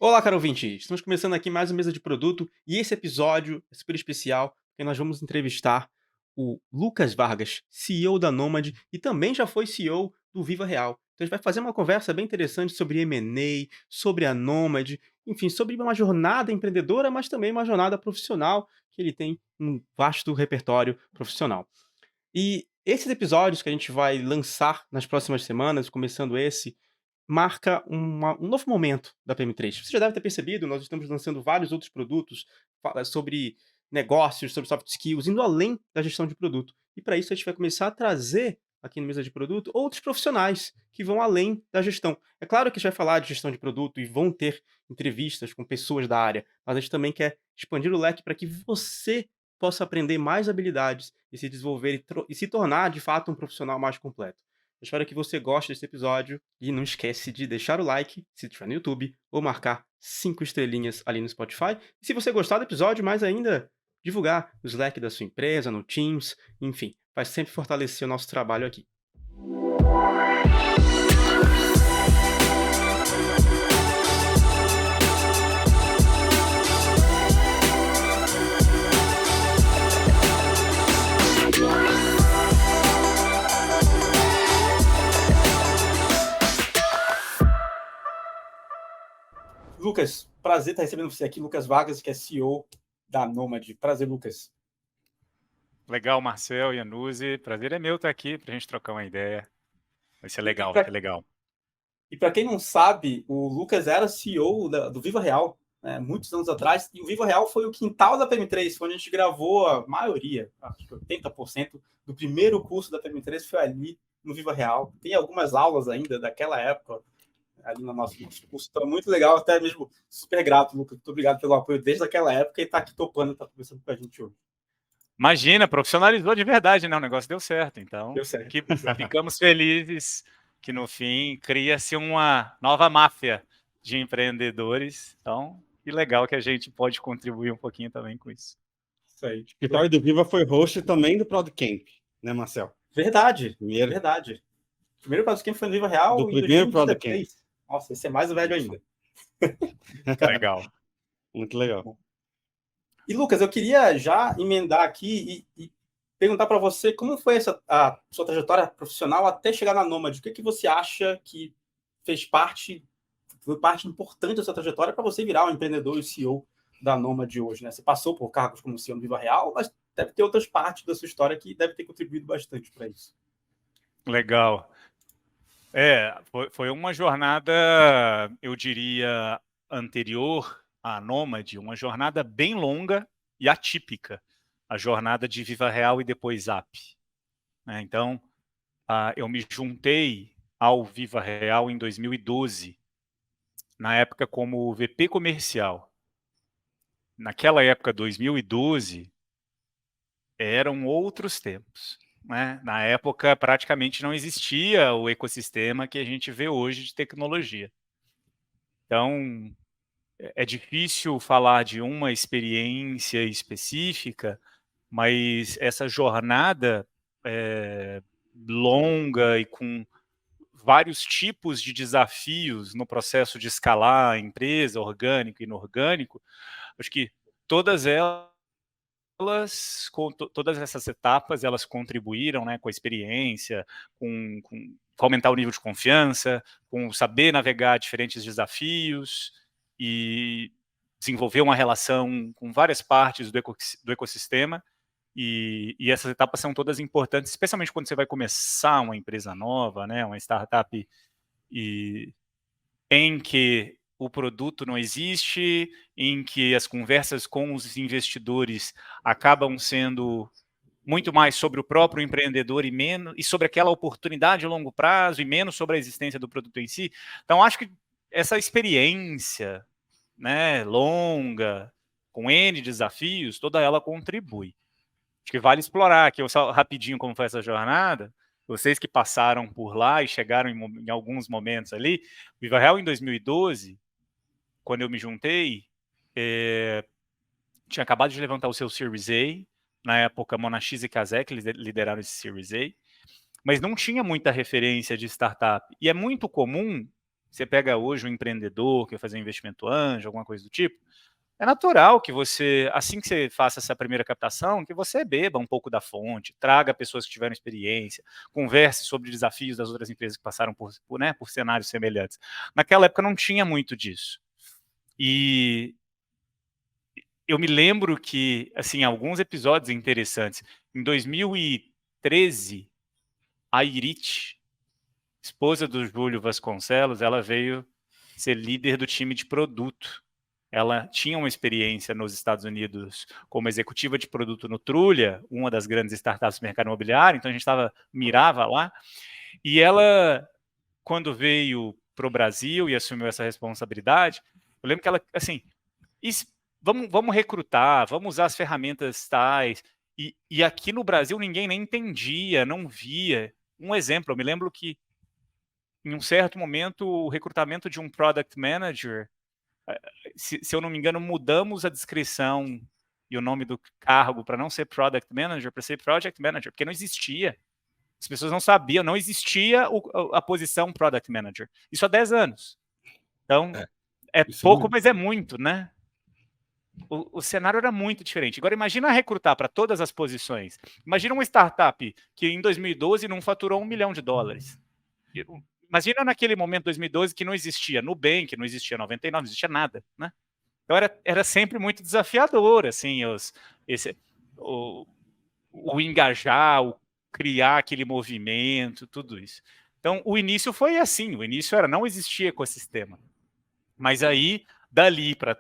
Olá, caro ouvinte! Estamos começando aqui mais uma mesa de produto e esse episódio é super especial porque nós vamos entrevistar o Lucas Vargas, CEO da Nomad e também já foi CEO do Viva Real. Então a gente vai fazer uma conversa bem interessante sobre M&A, sobre a Nomad, enfim, sobre uma jornada empreendedora, mas também uma jornada profissional que ele tem um vasto repertório profissional. E esses episódios que a gente vai lançar nas próximas semanas, começando esse, marca um novo momento da PM3. Você já deve ter percebido, nós estamos lançando vários outros produtos sobre negócios, sobre soft skills, indo além da gestão de produto. E para isso a gente vai começar a trazer aqui no Mesa de Produto outros profissionais que vão além da gestão. É claro que a gente vai falar de gestão de produto e vão ter entrevistas com pessoas da área, mas a gente também quer expandir o leque para que você possa aprender mais habilidades e se desenvolver e se tornar de fato um profissional mais completo. Eu espero que você goste desse episódio e não esquece de deixar o like, se estiver no YouTube, ou marcar 5 estrelinhas ali no Spotify. E se você gostar do episódio, mais ainda, divulgar no Slack da sua empresa, no Teams, enfim, vai sempre fortalecer o nosso trabalho aqui. Lucas, prazer estar recebendo você aqui, Lucas Vargas, que é CEO da Nomad. Prazer, Lucas. Legal, Marcel, Iannuzzi. Prazer é meu estar aqui para a gente trocar uma ideia. Vai ser legal, E vai ser legal. para quem não sabe, o Lucas era CEO do Viva Real, né, muitos anos atrás, e o Viva Real foi o quintal da PM3, onde a gente gravou a maioria, acho que 80% do primeiro curso da PM3 foi ali no Viva Real. Tem algumas aulas ainda daquela época ali no nosso curso, então é muito legal, até mesmo super grato, Lucas. Muito obrigado pelo apoio desde aquela época e está aqui topando, está conversando com a gente hoje. Imagina, profissionalizou de verdade, né? O negócio deu certo. Então, Deu certo. ficamos felizes que no fim cria-se uma nova máfia de empreendedores. Então, que legal que a gente pode contribuir um pouquinho também com isso. Isso aí. O escritório do Viva foi host também do ProdCamp, né, Marcel? Verdade, Primeiro, verdade. O primeiro ProdCamp foi no Viva Real do em primeiro ProdCamp. 2023. Nossa, esse é mais velho ainda. Legal. Muito legal. E Lucas, eu queria já emendar aqui e perguntar para você como foi a sua trajetória profissional até chegar na Nomad. O que você acha que foi parte importante da sua trajetória para você virar um empreendedor e CEO da Nomad hoje, né? Você passou por cargos como CEO no Viva Real, mas deve ter outras partes da sua história que deve ter contribuído bastante para isso. Legal. Foi uma jornada, eu diria, anterior à Nômade, uma jornada bem longa e atípica, a jornada de Viva Real e depois Zap. Então, eu me juntei ao Viva Real em 2012, na época como VP comercial. Naquela época, 2012, eram outros tempos. Né? Na época, praticamente não existia o ecossistema que a gente vê hoje de tecnologia. Então, é difícil falar de uma experiência específica, mas essa jornada longa e com vários tipos de desafios no processo de escalar a empresa, orgânico e inorgânico, acho que todas elas, todas essas etapas, elas contribuíram, né, com a experiência, com aumentar o nível de confiança, com saber navegar diferentes desafios e desenvolver uma relação com várias partes do ecossistema. E essas etapas são todas importantes, especialmente quando você vai começar uma empresa nova, né, uma startup, em que o produto não existe, em que as conversas com os investidores acabam sendo muito mais sobre o próprio empreendedor e sobre aquela oportunidade a longo prazo e menos sobre a existência do produto em si. Então, acho que essa experiência, né, longa, com N desafios, toda ela contribui. Acho que vale explorar aqui só rapidinho como foi essa jornada. Vocês que passaram por lá e chegaram em alguns momentos ali, o Viva Real em 2012, quando eu me juntei, tinha acabado de levantar o seu Series A, na época Monax e Kazek lideraram esse Series A, mas não tinha muita referência de startup. E é muito comum você pega hoje um empreendedor que vai fazer um investimento anjo, alguma coisa do tipo, é natural que você, assim que você faça essa primeira captação, que você beba um pouco da fonte, traga pessoas que tiveram experiência, converse sobre desafios das outras empresas que passaram por cenários semelhantes. Naquela época não tinha muito disso. E eu me lembro que, assim, alguns episódios interessantes. Em 2013, a Irit, esposa do Júlio Vasconcelos, ela veio ser líder do time de produto. Ela tinha uma experiência nos Estados Unidos como executiva de produto no Trulha, uma das grandes startups do mercado imobiliário, então a gente mirava lá, e ela, quando veio para o Brasil e assumiu essa responsabilidade, eu lembro que ela, assim, vamos recrutar, vamos usar as ferramentas tais, e aqui no Brasil ninguém nem entendia, não via. Um exemplo, eu me lembro que em um certo momento o recrutamento de um Product Manager, se eu não me engano, mudamos a descrição e o nome do cargo para não ser Product Manager, para ser Project Manager, porque não existia. As pessoas não sabiam, não existia a posição Product Manager. Isso há 10 anos. Então, é pouco, mas é muito, né? O cenário era muito diferente. Agora, imagina recrutar para todas as posições. Imagina uma startup que em 2012 não faturou $1 milhão. Imagina naquele momento, 2012, que não existia Nubank, não existia 99, não existia nada, né? Então era sempre muito desafiador, assim, o engajar, o criar aquele movimento, tudo isso. Então, o início foi assim, o início não existia ecossistema. Mas aí, dali para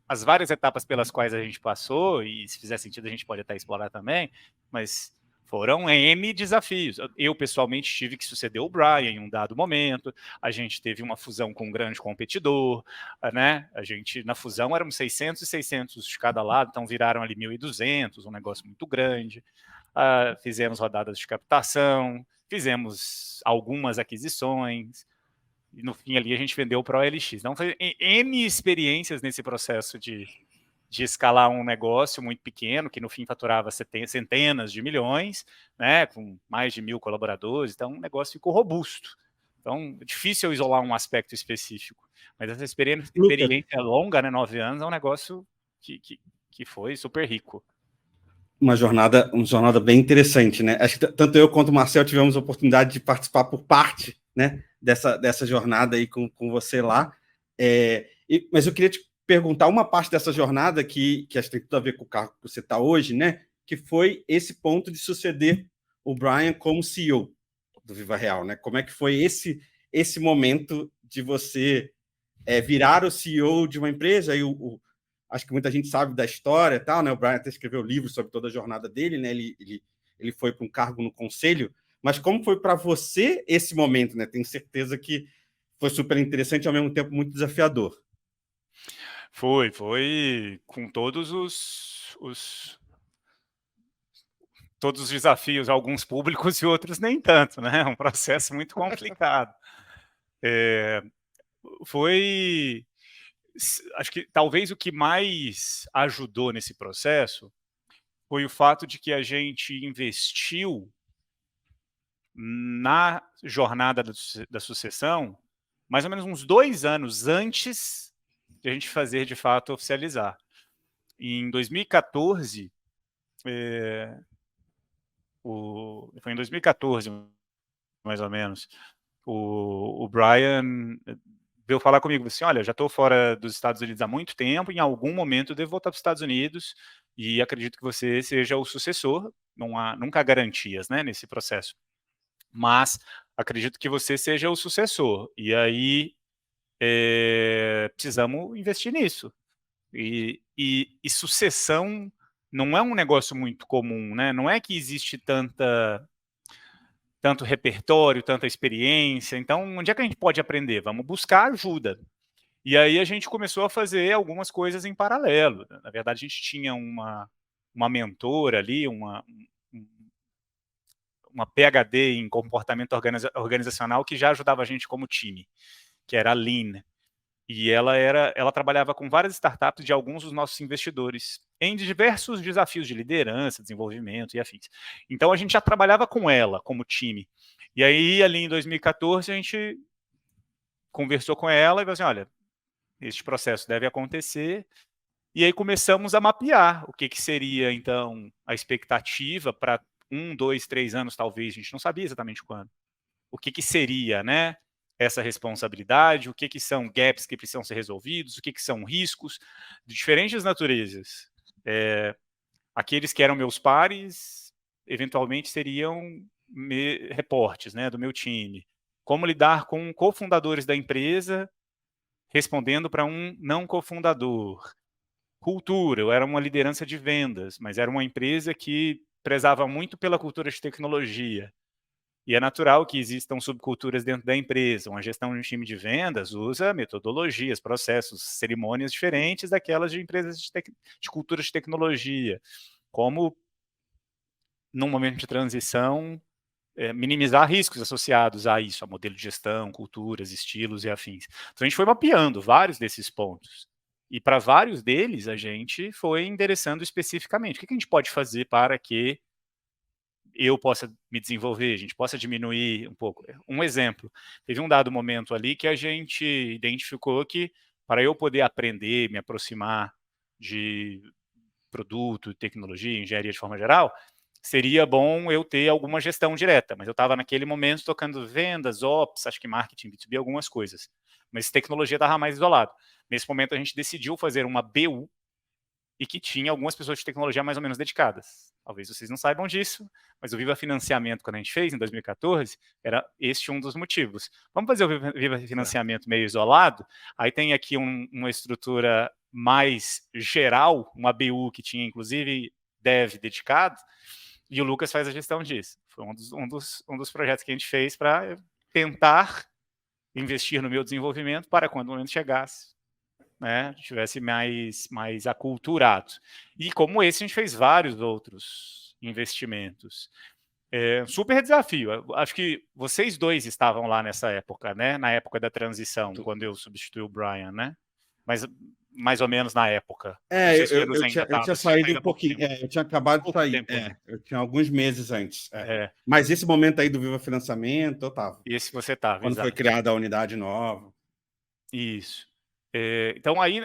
as várias etapas pelas quais a gente passou, e se fizer sentido a gente pode até explorar também, mas foram N desafios. Eu, pessoalmente, tive que suceder o Brian em um dado momento, a gente teve uma fusão com um grande competidor, né? A gente, na fusão, éramos 600 e 600 de cada lado, então viraram ali 1.200, um negócio muito grande. Fizemos rodadas de captação, fizemos algumas aquisições, e no fim ali a gente vendeu para o OLX. Então, foi N experiências nesse processo de escalar um negócio muito pequeno, que no fim faturava centenas de milhões, né, com mais de 1.000 colaboradores, então o negócio ficou robusto. Então, é difícil isolar um aspecto específico, mas essa experiência longa, né, 9 anos, é um negócio que foi super rico. Uma jornada bem interessante, né? Acho que tanto eu quanto o Marcel tivemos a oportunidade de participar por parte, né, dessa jornada aí com você lá. Mas eu queria te perguntar uma parte dessa jornada que acho que tem tudo a ver com o cargo que você está hoje, né? Que foi esse ponto de suceder o Brian como CEO do Viva Real, né? Como é que foi esse momento de você virar o CEO de uma empresa? E acho que muita gente sabe da história, tal, né? O Brian até escreveu livros sobre toda a jornada dele, né? Ele foi para um cargo no conselho. Mas como foi para você esse momento, né? Tenho certeza que foi super interessante e ao mesmo tempo muito desafiador. Foi com todos os desafios, alguns públicos e outros nem tanto, né? É um processo muito complicado. Acho que talvez o que mais ajudou nesse processo foi o fato de que a gente investiu na jornada da sucessão mais ou menos uns 2 anos antes de a gente fazer, de fato, oficializar. Em 2014, foi em 2014, mais ou menos, o Brian veio falar comigo, assim, olha, já estou fora dos Estados Unidos há muito tempo, em algum momento eu devo voltar para os Estados Unidos e acredito que você seja o sucessor, nunca há garantias, né, nesse processo, mas acredito que você seja o sucessor, e aí precisamos investir nisso. E sucessão não é um negócio muito comum, né? Não é que existe tanto repertório, tanta experiência. Então, onde é que a gente pode aprender? Vamos buscar ajuda. E aí a gente começou a fazer algumas coisas em paralelo. Na verdade, a gente tinha uma mentora ali, uma PhD em comportamento organizacional que já ajudava a gente como time, que era a Lean. E ela trabalhava com várias startups de alguns dos nossos investidores, em diversos desafios de liderança, desenvolvimento e afins. Então, a gente já trabalhava com ela como time. E aí, ali em 2014, a gente conversou com ela e falou assim, olha, este processo deve acontecer. E aí começamos a mapear o que seria, então, a expectativa para 1, 2, 3 anos, talvez, a gente não sabia exatamente quando. O que seria, né, essa responsabilidade, o que são gaps que precisam ser resolvidos, o que são riscos de diferentes naturezas. Aqueles que eram meus pares, eventualmente seriam reportes, né, do meu time. Como lidar com cofundadores da empresa, respondendo para um não cofundador. Cultura, eu era uma liderança de vendas, mas era uma empresa que prezava muito pela cultura de tecnologia. E é natural que existam subculturas dentro da empresa. Uma gestão de um time de vendas usa metodologias, processos, cerimônias diferentes daquelas de empresas de cultura de tecnologia. Como, num momento de transição, minimizar riscos associados a isso, a modelo de gestão, culturas, estilos e afins. Então a gente foi mapeando vários desses pontos. E para vários deles, a gente foi endereçando especificamente. O que a gente pode fazer para que eu possa me desenvolver, a gente possa diminuir um pouco. Um exemplo, teve um dado momento ali que a gente identificou que, para eu poder aprender, me aproximar de produto, tecnologia, engenharia de forma geral, seria bom eu ter alguma gestão direta, mas eu estava naquele momento tocando vendas, ops, acho que marketing, B2B, algumas coisas. Mas tecnologia estava mais isolado. Nesse momento a gente decidiu fazer uma BU e que tinha algumas pessoas de tecnologia mais ou menos dedicadas. Talvez vocês não saibam disso, mas o Viva Financiamento, quando a gente fez, em 2014, era este um dos motivos. Vamos fazer o Viva Financiamento meio isolado, aí tem aqui uma estrutura mais geral, uma BU que tinha, inclusive, dev dedicado, e o Lucas faz a gestão disso. Foi um dos projetos que a gente fez para tentar investir no meu desenvolvimento para quando o momento chegasse, né, tivesse mais aculturado. E como esse, a gente fez vários outros investimentos. Super desafio. Acho que vocês dois estavam lá nessa época, né? Na época da transição, quando eu substituí o Brian, né? Mas mais ou menos na época. Eu tinha saído um pouquinho. Eu tinha acabado de sair. Eu tinha alguns meses antes. Mas esse momento aí do Viva Financiamento, eu estava. Esse você estava, quando foi criada a unidade nova. Isso. Então, aí,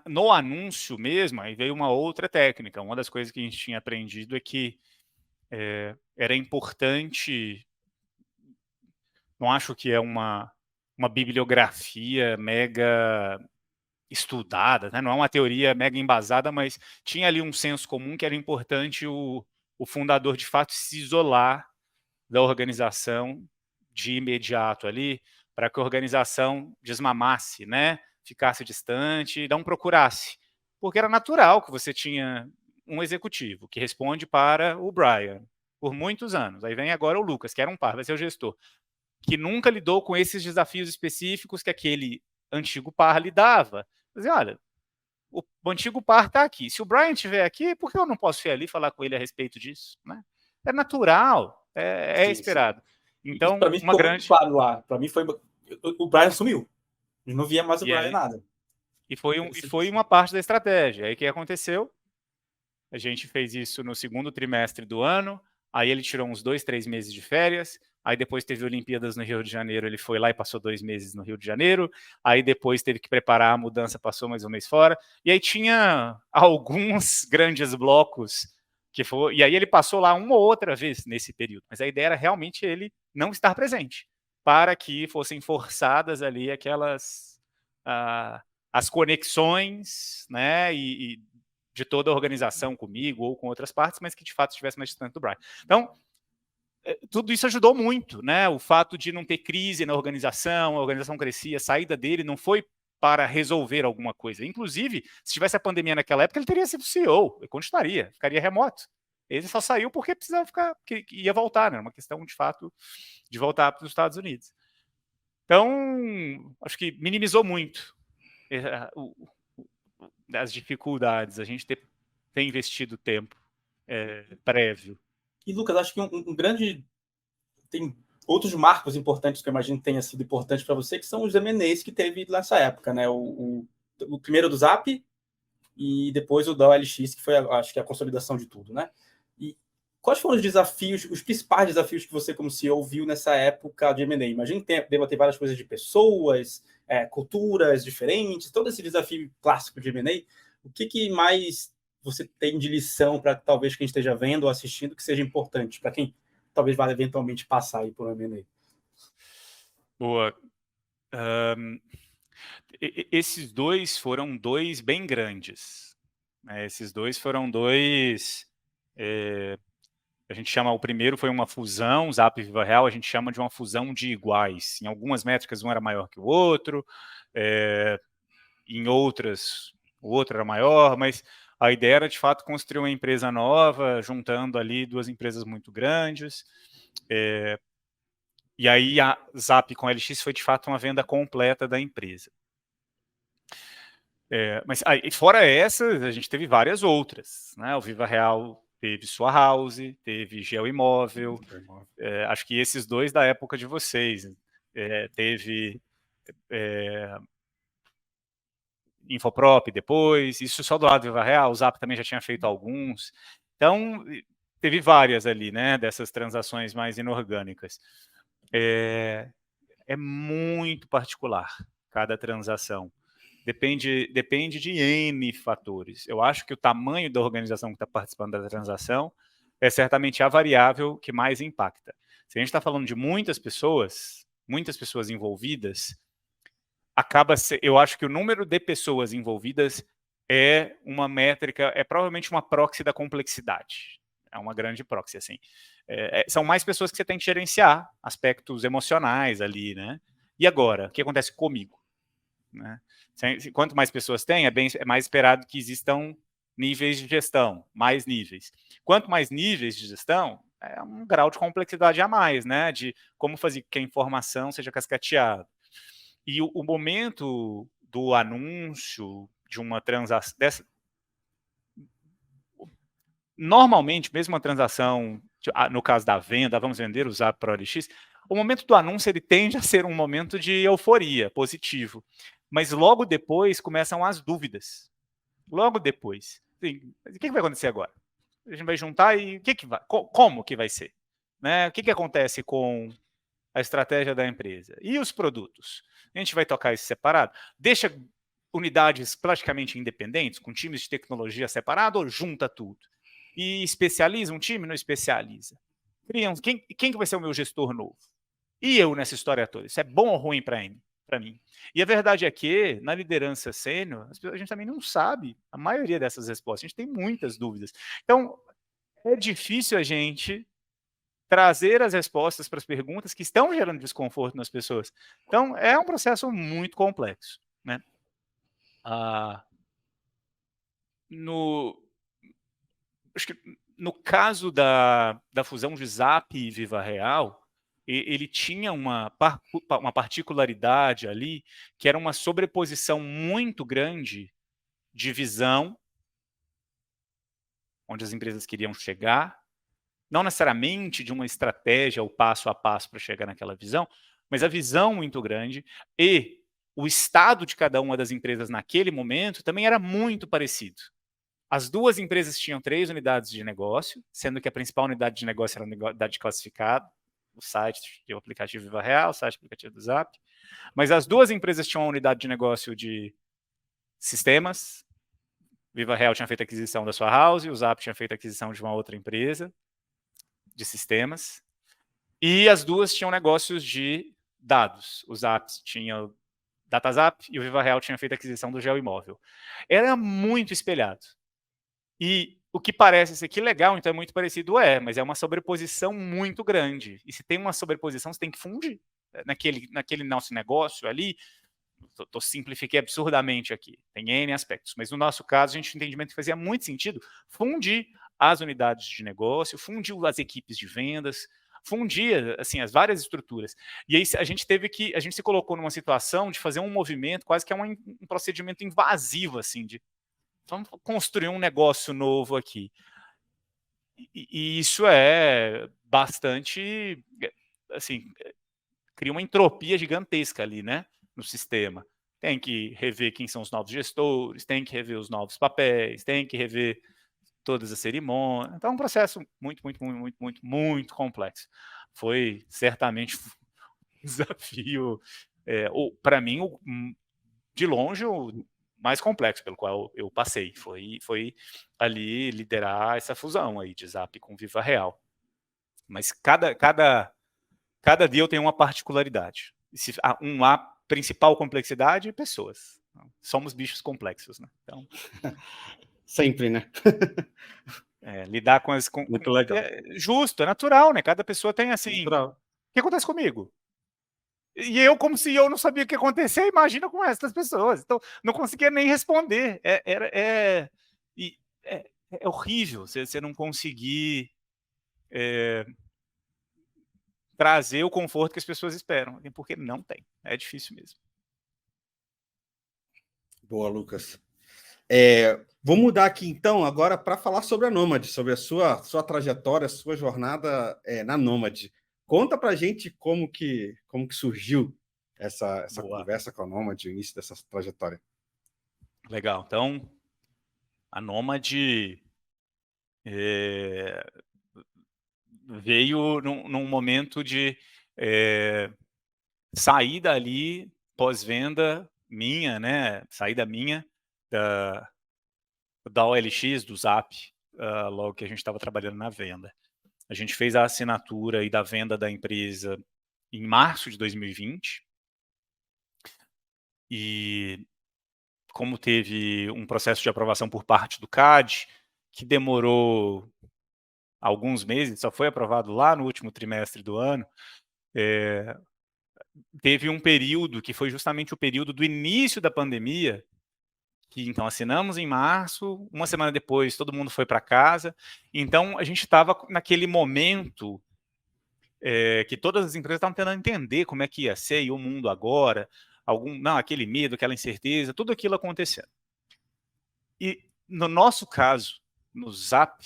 no anúncio mesmo, aí veio uma outra técnica. Uma das coisas que a gente tinha aprendido é que era importante, não acho que é uma bibliografia mega estudada, né? Não é uma teoria mega embasada, mas tinha ali um senso comum que era importante o fundador, de fato, se isolar da organização de imediato ali, para que a organização desmamasse, né? Ficasse distante, não procurasse. Porque era natural que você tinha um executivo que responde para o Brian por muitos anos. Aí vem agora o Lucas, que era um par, vai ser o gestor, que nunca lidou com esses desafios específicos que aquele antigo par lidava. Mas, olha, o antigo par está aqui. Se o Brian estiver aqui, por que eu não posso ir ali falar com ele a respeito disso? Né? É natural, é esperado. Sim. Então, para mim ficou muito claro lá. Para mim foi o Brian sumiu. Eu não via mais o Brian nada. E foi uma parte da estratégia. Aí o que aconteceu? A gente fez isso no segundo trimestre do ano. Aí ele tirou uns 2, 3 meses de férias. Aí depois teve Olimpíadas no Rio de Janeiro, ele foi lá e passou 2 meses no Rio de Janeiro. Aí depois teve que preparar a mudança, passou mais um mês fora. E aí tinha alguns grandes blocos que foi. E aí ele passou lá uma ou outra vez nesse período. Mas a ideia era realmente ele não estar presente, para que fossem forçadas ali aquelas as conexões, né? E de toda a organização comigo ou com outras partes, mas que de fato estivesse mais distante do Brian. Então, tudo isso ajudou muito, né? O fato de não ter crise na organização, a organização crescia, a saída dele não foi para resolver alguma coisa. Inclusive, se tivesse a pandemia naquela época, ele teria sido CEO, ele continuaria, ficaria remoto. Ele só saiu porque precisava ficar, que ia voltar, né? Uma questão de fato de voltar para os Estados Unidos. Então, acho que minimizou muito as dificuldades, a gente ter investido tempo prévio. E, Lucas, acho que um grande... Tem outros marcos importantes que eu imagino que tenha sido importante para você, que são os M&As que teve nessa época, né? O primeiro do Zap e depois o da OLX, que foi, acho que, a consolidação de tudo, né? E quais foram os desafios, os principais desafios que você, como CEO, viu nessa época de M&A? Imagino que deva ter várias coisas de pessoas, culturas diferentes, todo esse desafio clássico de M&A. O que mais você tem de lição para talvez quem esteja vendo ou assistindo que seja importante para quem talvez vá eventualmente passar aí por um M&A? Boa. Esses dois foram dois bem grandes, né? Esses dois foram dois... a gente chama, o primeiro foi uma fusão, Zap e Viva Real, a gente chama de uma fusão de iguais. Em algumas métricas, um era maior que o outro, em outras, o outro era maior, mas a ideia era, de fato, construir uma empresa nova, juntando ali duas empresas muito grandes. E aí a Zap com a LX foi, de fato, uma venda completa da empresa. Mas fora essas, a gente teve várias outras, né? O Viva Real teve sua house, teve GeoImóvel, acho que esses dois da época de vocês. Teve Infoprop depois, isso só do lado do Viva Real, o Zap também já tinha feito alguns. Então, teve várias ali, né, dessas transações mais inorgânicas. É muito particular cada transação. Depende de N fatores. Eu acho que o tamanho da organização que está participando da transação é certamente a variável que mais impacta. Se a gente está falando de muitas pessoas envolvidas, eu acho que o número de pessoas envolvidas é uma métrica, é provavelmente uma proxy da complexidade. É uma grande proxy, assim. São mais pessoas que você tem que gerenciar, aspectos emocionais ali, né? E agora, o que acontece comigo? Né? Quanto mais pessoas tem, é mais esperado que existam níveis de gestão, mais níveis. Quanto mais níveis de gestão, é um grau de complexidade a mais, né? De como fazer que a informação seja cascateada. E o momento do anúncio de uma transação dessa, normalmente, mesmo uma transação, no caso da venda, vamos vender, usar para o OLX, o momento do anúncio ele tende a ser um momento de euforia, positivo. Mas logo depois começam as dúvidas. Logo depois. Assim, o que vai acontecer agora? A gente vai juntar e como que vai ser? Né? O que acontece com a estratégia da empresa? E os produtos? A gente vai tocar isso separado? Deixa unidades praticamente independentes, com times de tecnologia separado, ou junta tudo? E especializa um time? Não especializa. Quem que vai ser o meu gestor novo? E eu nessa história toda? Isso é bom ou ruim para mim? E a verdade é que, na liderança sênior, a gente também não sabe a maioria dessas respostas. A gente tem muitas dúvidas. Então, é difícil a gente trazer as respostas para as perguntas que estão gerando desconforto nas pessoas. Então, é um processo muito complexo, né? Acho que no caso da fusão de Zap e Viva Real, ele tinha uma particularidade ali, que era uma sobreposição muito grande de visão, onde as empresas queriam chegar, não necessariamente de uma estratégia, o passo a passo para chegar naquela visão, mas a visão muito grande, e o estado de cada uma das empresas naquele momento também era muito parecido. As duas empresas tinham 3 unidades de negócio, sendo que a principal unidade de negócio era a unidade classificada, o site e o aplicativo Viva Real, o site e o aplicativo do Zap. Mas as duas empresas tinham uma unidade de negócio de sistemas. Viva Real tinha feito a aquisição da sua house, o Zap tinha feito a aquisição de uma outra empresa de sistemas. E as duas tinham negócios de dados. O Zap tinha o DataZap e o Viva Real tinha feito a aquisição do GeoImóvel. Era muito espelhado. E o que parece ser que legal, então é muito parecido, mas é uma sobreposição muito grande. E se tem uma sobreposição, você tem que fundir. Naquele nosso negócio ali, simplifiquei absurdamente aqui, tem N aspectos, mas no nosso caso, a gente tinha entendimento que fazia muito sentido fundir as unidades de negócio, fundir as equipes de vendas, fundir assim, as várias estruturas. E aí a gente se colocou numa situação de fazer um movimento, quase que é um procedimento invasivo, assim, de vamos construir um negócio novo aqui. E isso é bastante, assim, cria uma entropia gigantesca ali, né, no sistema. Tem que rever quem são os novos gestores, tem que rever os novos papéis, tem que rever todas as cerimônias. Então, é um processo muito complexo. Foi certamente um desafio, para mim, de longe, o mais complexo pelo qual eu passei. Foi ali liderar essa fusão aí de Zap com Viva Real. Mas cada dia eu tenho uma particularidade. A principal complexidade é pessoas. Somos bichos complexos, né? Então, Sempre, né? lidar com Muito legal. justo, é natural, né? Cada pessoa tem assim. Natural. O que acontece comigo? E eu, como se eu não sabia o que ia acontecer, imagina com essas pessoas. Então, não conseguia nem responder. É horrível você não conseguir trazer o conforto que as pessoas esperam, porque não tem. É difícil mesmo. Boa, Lucas. Vou mudar aqui, então, agora para falar sobre a Nômade, sobre a sua trajetória, a sua jornada na Nômade. Conta para a gente como que surgiu essa conversa com a Nômade, o início dessa trajetória. Legal. Então, a Nômade veio num momento de saída ali, pós-venda minha, né? Saída minha da OLX, do Zap, logo que a gente estava trabalhando na venda. A gente fez a assinatura e da venda da empresa em março de 2020. E como teve um processo de aprovação por parte do CAD, que demorou alguns meses, só foi aprovado lá no último trimestre do ano, teve um período que foi justamente o período do início da pandemia, que então assinamos em março, uma semana depois todo mundo foi para casa, então a gente estava naquele momento que todas as empresas estavam tentando entender como é que ia ser e o mundo agora, aquele medo, aquela incerteza, tudo aquilo acontecendo. E no nosso caso, no Zap,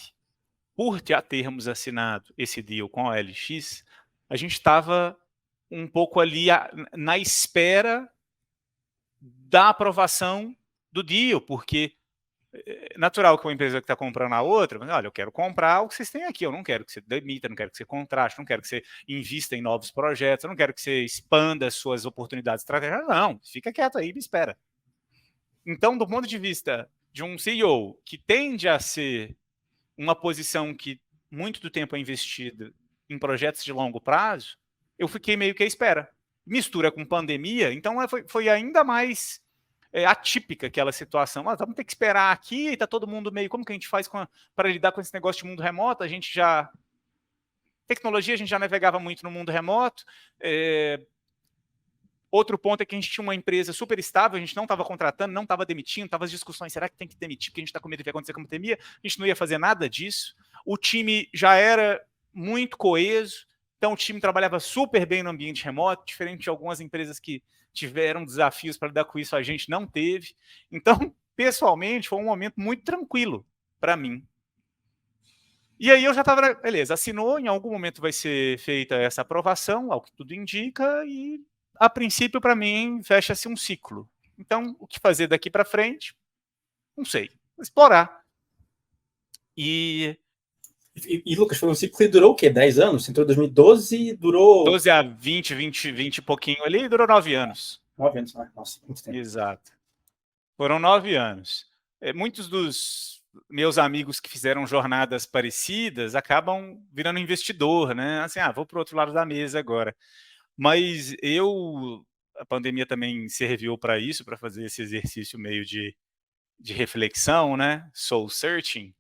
por já termos assinado esse deal com a OLX, a gente estava um pouco ali na espera da aprovação do deal, porque é natural que uma empresa que está comprando a outra, mas olha, eu quero comprar o que vocês têm aqui, eu não quero que você demita, não quero que você contrate, não quero que você invista em novos projetos, eu não quero que você expanda as suas oportunidades estratégicas, não, fica quieto aí e me espera. Então, do ponto de vista de um CEO que tende a ser uma posição que muito do tempo é investido em projetos de longo prazo, eu fiquei meio que à espera. Mistura com pandemia, então foi ainda mais atípica aquela situação. Vamos ter que esperar aqui, está todo mundo meio... Como que a gente faz para lidar com esse negócio de mundo remoto? A gente já... Tecnologia, a gente já navegava muito no mundo remoto. Outro ponto é que a gente tinha uma empresa super estável, a gente não estava contratando, não estava demitindo, estava as discussões, será que tem que demitir porque a gente está com medo do que vai acontecer com a pandemia? A gente não ia fazer nada disso. O time já era muito coeso, então o time trabalhava super bem no ambiente remoto, diferente de algumas empresas que tiveram desafios para lidar com isso, a gente não teve. Então, pessoalmente, foi um momento muito tranquilo para mim. E aí eu já estava, beleza, assinou, em algum momento vai ser feita essa aprovação, ao que tudo indica, e a princípio, para mim, fecha-se um ciclo. Então, o que fazer daqui para frente? Não sei. Explorar. E, Lucas, foi um ciclo que durou o quê? 10 anos? Você entrou em 2012 durou... 12 a 20 e pouquinho ali, e durou 9 anos. 9 anos, nossa, muito tempo. Exato. Foram 9 anos. Muitos dos meus amigos que fizeram jornadas parecidas acabam virando investidor, né? Assim, vou para o outro lado da mesa agora. Mas a pandemia também serviu para isso, para fazer esse exercício meio de reflexão, né? Soul searching.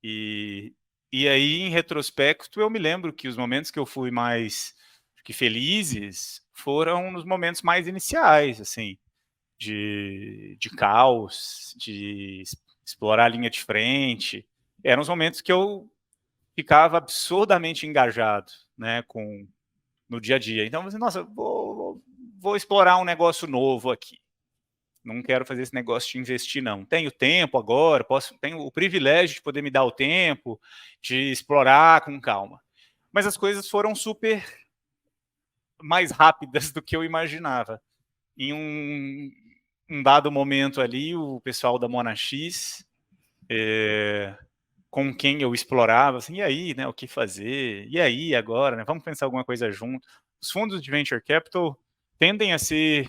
E aí, em retrospecto, eu me lembro que os momentos que eu fui mais felizes foram nos momentos mais iniciais, assim, de caos, de explorar a linha de frente. Eram os momentos que eu ficava absurdamente engajado, né, no dia a dia. Então, assim, nossa, vou explorar um negócio novo aqui. Não quero fazer esse negócio de investir, não. Tenho tempo agora, tenho o privilégio de poder me dar o tempo, de explorar com calma. Mas as coisas foram super mais rápidas do que eu imaginava. Em um dado momento ali, o pessoal da Monax com quem eu explorava, assim, e aí, né, o que fazer? E aí, agora, né, vamos pensar alguma coisa junto. Os fundos de Venture Capital tendem a ser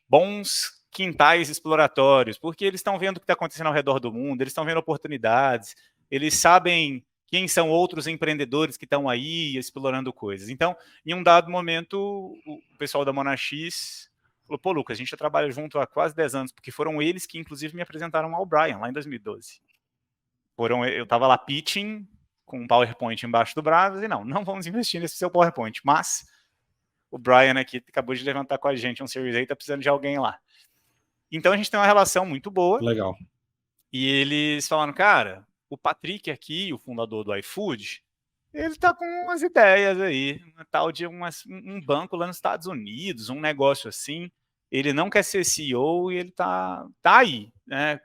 bons quintais exploratórios, porque eles estão vendo o que está acontecendo ao redor do mundo, eles estão vendo oportunidades, eles sabem quem são outros empreendedores que estão aí explorando coisas. Então, em um dado momento, o pessoal da Monax falou, pô, Lucas, a gente já trabalha junto há quase 10 anos, porque foram eles que, inclusive, me apresentaram ao Brian, lá em 2012. Eu estava lá pitching, com um PowerPoint embaixo do braço, e não vamos investir nesse seu PowerPoint, mas o Brian aqui acabou de levantar com a gente um Series A, está precisando de alguém lá. Então a gente tem uma relação muito boa. Legal. E eles falaram, cara, o Patrick aqui, o fundador do iFood, ele tá com umas ideias aí, uma tal de um banco lá nos Estados Unidos, um negócio assim. Ele não quer ser CEO e ele tá aí, né?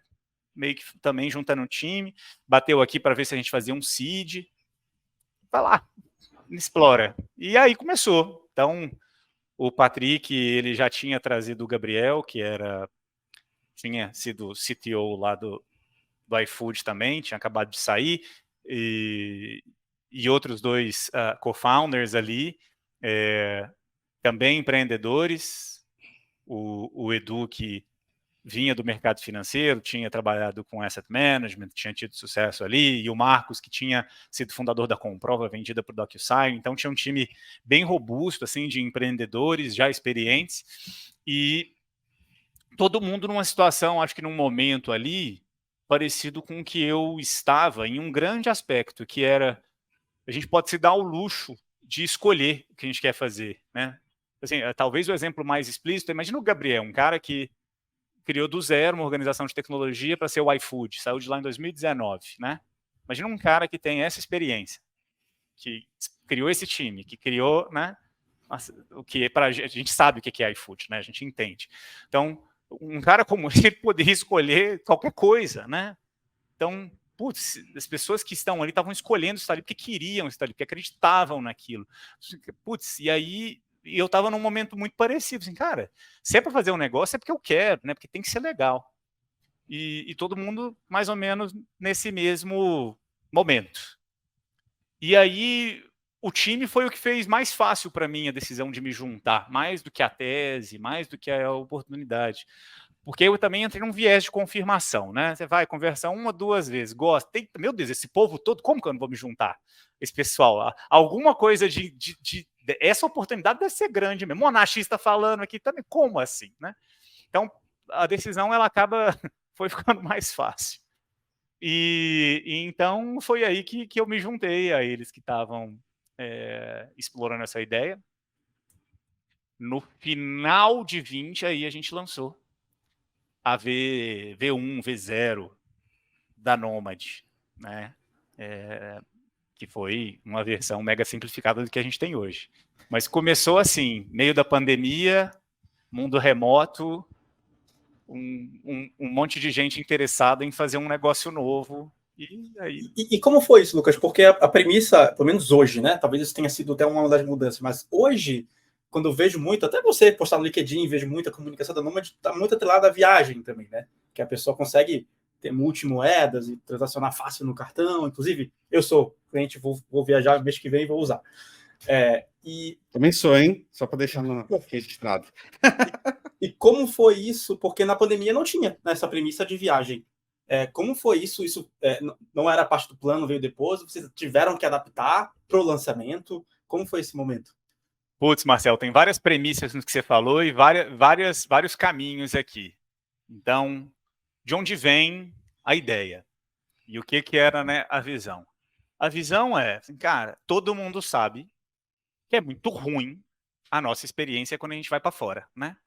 Meio que também juntando um time, bateu aqui para ver se a gente fazia um seed. Vai lá, explora. E aí começou. Então, o Patrick, ele já tinha trazido o Gabriel, que tinha sido CTO lá do iFood também, tinha acabado de sair, e outros dois co-founders ali, também empreendedores, o Edu, que vinha do mercado financeiro, tinha trabalhado com asset management, tinha tido sucesso ali, e o Marcos, que tinha sido fundador da Comprova, vendida por DocuSign, então tinha um time bem robusto, assim, de empreendedores já experientes, e todo mundo numa situação, acho que num momento ali, parecido com o que eu estava, em um grande aspecto, que era, a gente pode se dar o luxo de escolher o que a gente quer fazer, né? Assim, talvez o exemplo mais explícito, imagina o Gabriel, um cara que criou do zero uma organização de tecnologia para ser o iFood, saiu de lá em 2019, né? Imagina um cara que tem essa experiência, que criou esse time, que criou, né? O que a gente sabe o que é iFood, né? A gente entende. Então, um cara como ele poderia escolher qualquer coisa, né? Então, putz, as pessoas que estão ali estavam escolhendo estar ali porque queriam estar ali, porque acreditavam naquilo. Putz, e aí eu estava num momento muito parecido, assim, cara, se é para fazer um negócio é porque eu quero, né? Porque tem que ser legal. E todo mundo mais ou menos nesse mesmo momento. E aí o time foi o que fez mais fácil para mim a decisão de me juntar, mais do que a tese, mais do que a oportunidade. Porque eu também entrei num viés de confirmação, né? Você vai conversar 1 ou 2 vezes, gosta, meu Deus, esse povo todo, como que eu não vou me juntar? Esse pessoal, alguma coisa essa oportunidade deve ser grande mesmo. Monarchista falando aqui também, como assim, né? Então, a decisão, ela acaba, foi ficando mais fácil. E então foi aí que eu me juntei a eles que estavam explorando essa ideia. No final de 20, aí a gente lançou a V1, V0 da Nomad, né? Que foi uma versão mega simplificada do que a gente tem hoje. Mas começou assim, meio da pandemia, mundo remoto, um monte de gente interessada em fazer um negócio novo. E como foi isso, Lucas? Porque a premissa, pelo menos hoje, né? Talvez isso tenha sido até uma das mudanças, mas hoje, quando eu vejo muito, até você postar no LinkedIn, vejo muita comunicação da Nomad, está muito atrelada à viagem também, né? Que a pessoa consegue ter multimoedas e transacionar fácil no cartão. Inclusive, eu sou cliente, vou viajar mês que vem e vou usar. Também sou, hein? Só para deixar registrado. E como foi isso? Porque na pandemia não tinha essa premissa de viagem. Como foi isso? Isso não era parte do plano, veio depois? Vocês tiveram que adaptar para o lançamento? Como foi esse momento? Putz, Marcel, tem várias premissas no que você falou e vários caminhos aqui. Então, de onde vem a ideia? E o que era, né, a visão? A visão é, assim, cara, todo mundo sabe que é muito ruim a nossa experiência quando a gente vai para fora, né?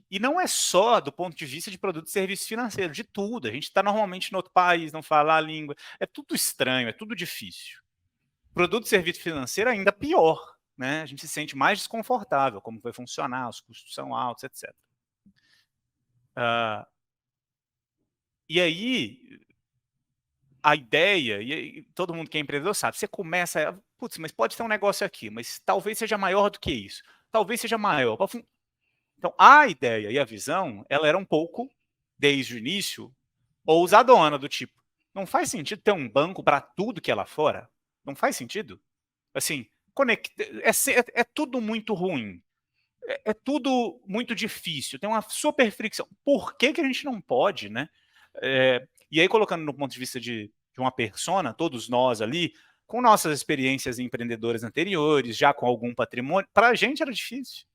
E não é só do ponto de vista de produto e serviço financeiro, de tudo. A gente está normalmente no outro país, não fala a língua. É tudo estranho, é tudo difícil. Produto e serviço financeiro ainda pior, né? A gente se sente mais desconfortável, como vai funcionar, os custos são altos, etc. E aí, a ideia, e todo mundo que é empreendedor sabe, você começa, putz, mas pode ter um negócio aqui, mas talvez seja maior do que isso. Talvez seja maior. Então, a ideia e a visão, ela era um pouco, desde o início, ousadona, do tipo, Não faz sentido ter um banco para tudo que é lá fora? Não faz sentido? Assim, é tudo muito ruim. É tudo muito difícil. Tem uma super fricção. Por que a gente não pode, né? E aí, colocando no ponto de vista de uma persona, todos nós ali, com nossas experiências empreendedoras anteriores, já com algum patrimônio, para a gente era difícil.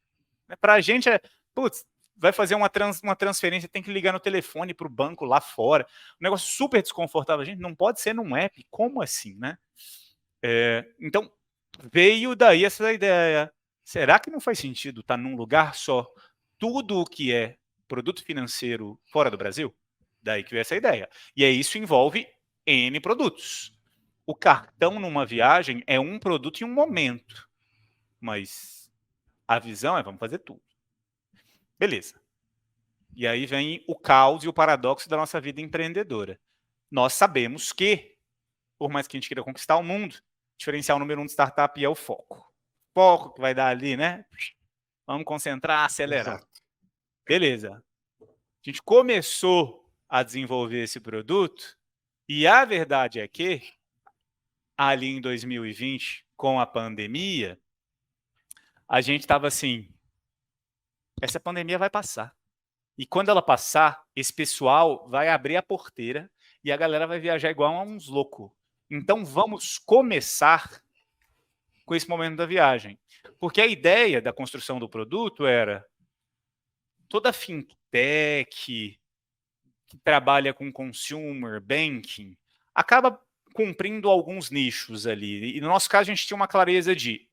Né? Para a gente putz, vai fazer uma transferência, tem que ligar no telefone para o banco lá fora. Um negócio super desconfortável. A gente não pode ser num app. Como assim, né? Então, veio daí essa ideia. Será que não faz sentido estar num lugar só tudo o que é produto financeiro fora do Brasil? Daí que veio essa ideia. E aí isso envolve N produtos. O cartão numa viagem é um produto em um momento. Mas a visão é, vamos fazer tudo. Beleza. E aí vem o caos e o paradoxo da nossa vida empreendedora. Nós sabemos que, por mais que a gente queira conquistar o mundo, diferencial número 1 de startup é o foco. Foco que vai dar ali, né? Vamos concentrar, acelerar. Exato. Beleza. A gente começou a desenvolver esse produto e a verdade é que, ali em 2020, com a pandemia, a gente estava assim, essa pandemia vai passar. E quando ela passar, esse pessoal vai abrir a porteira e a galera vai viajar igual a uns loucos. Então, vamos começar com esse momento da viagem. Porque a ideia da construção do produto era toda fintech que trabalha com consumer banking acaba cumprindo alguns nichos ali. E no nosso caso, a gente tinha uma clareza de,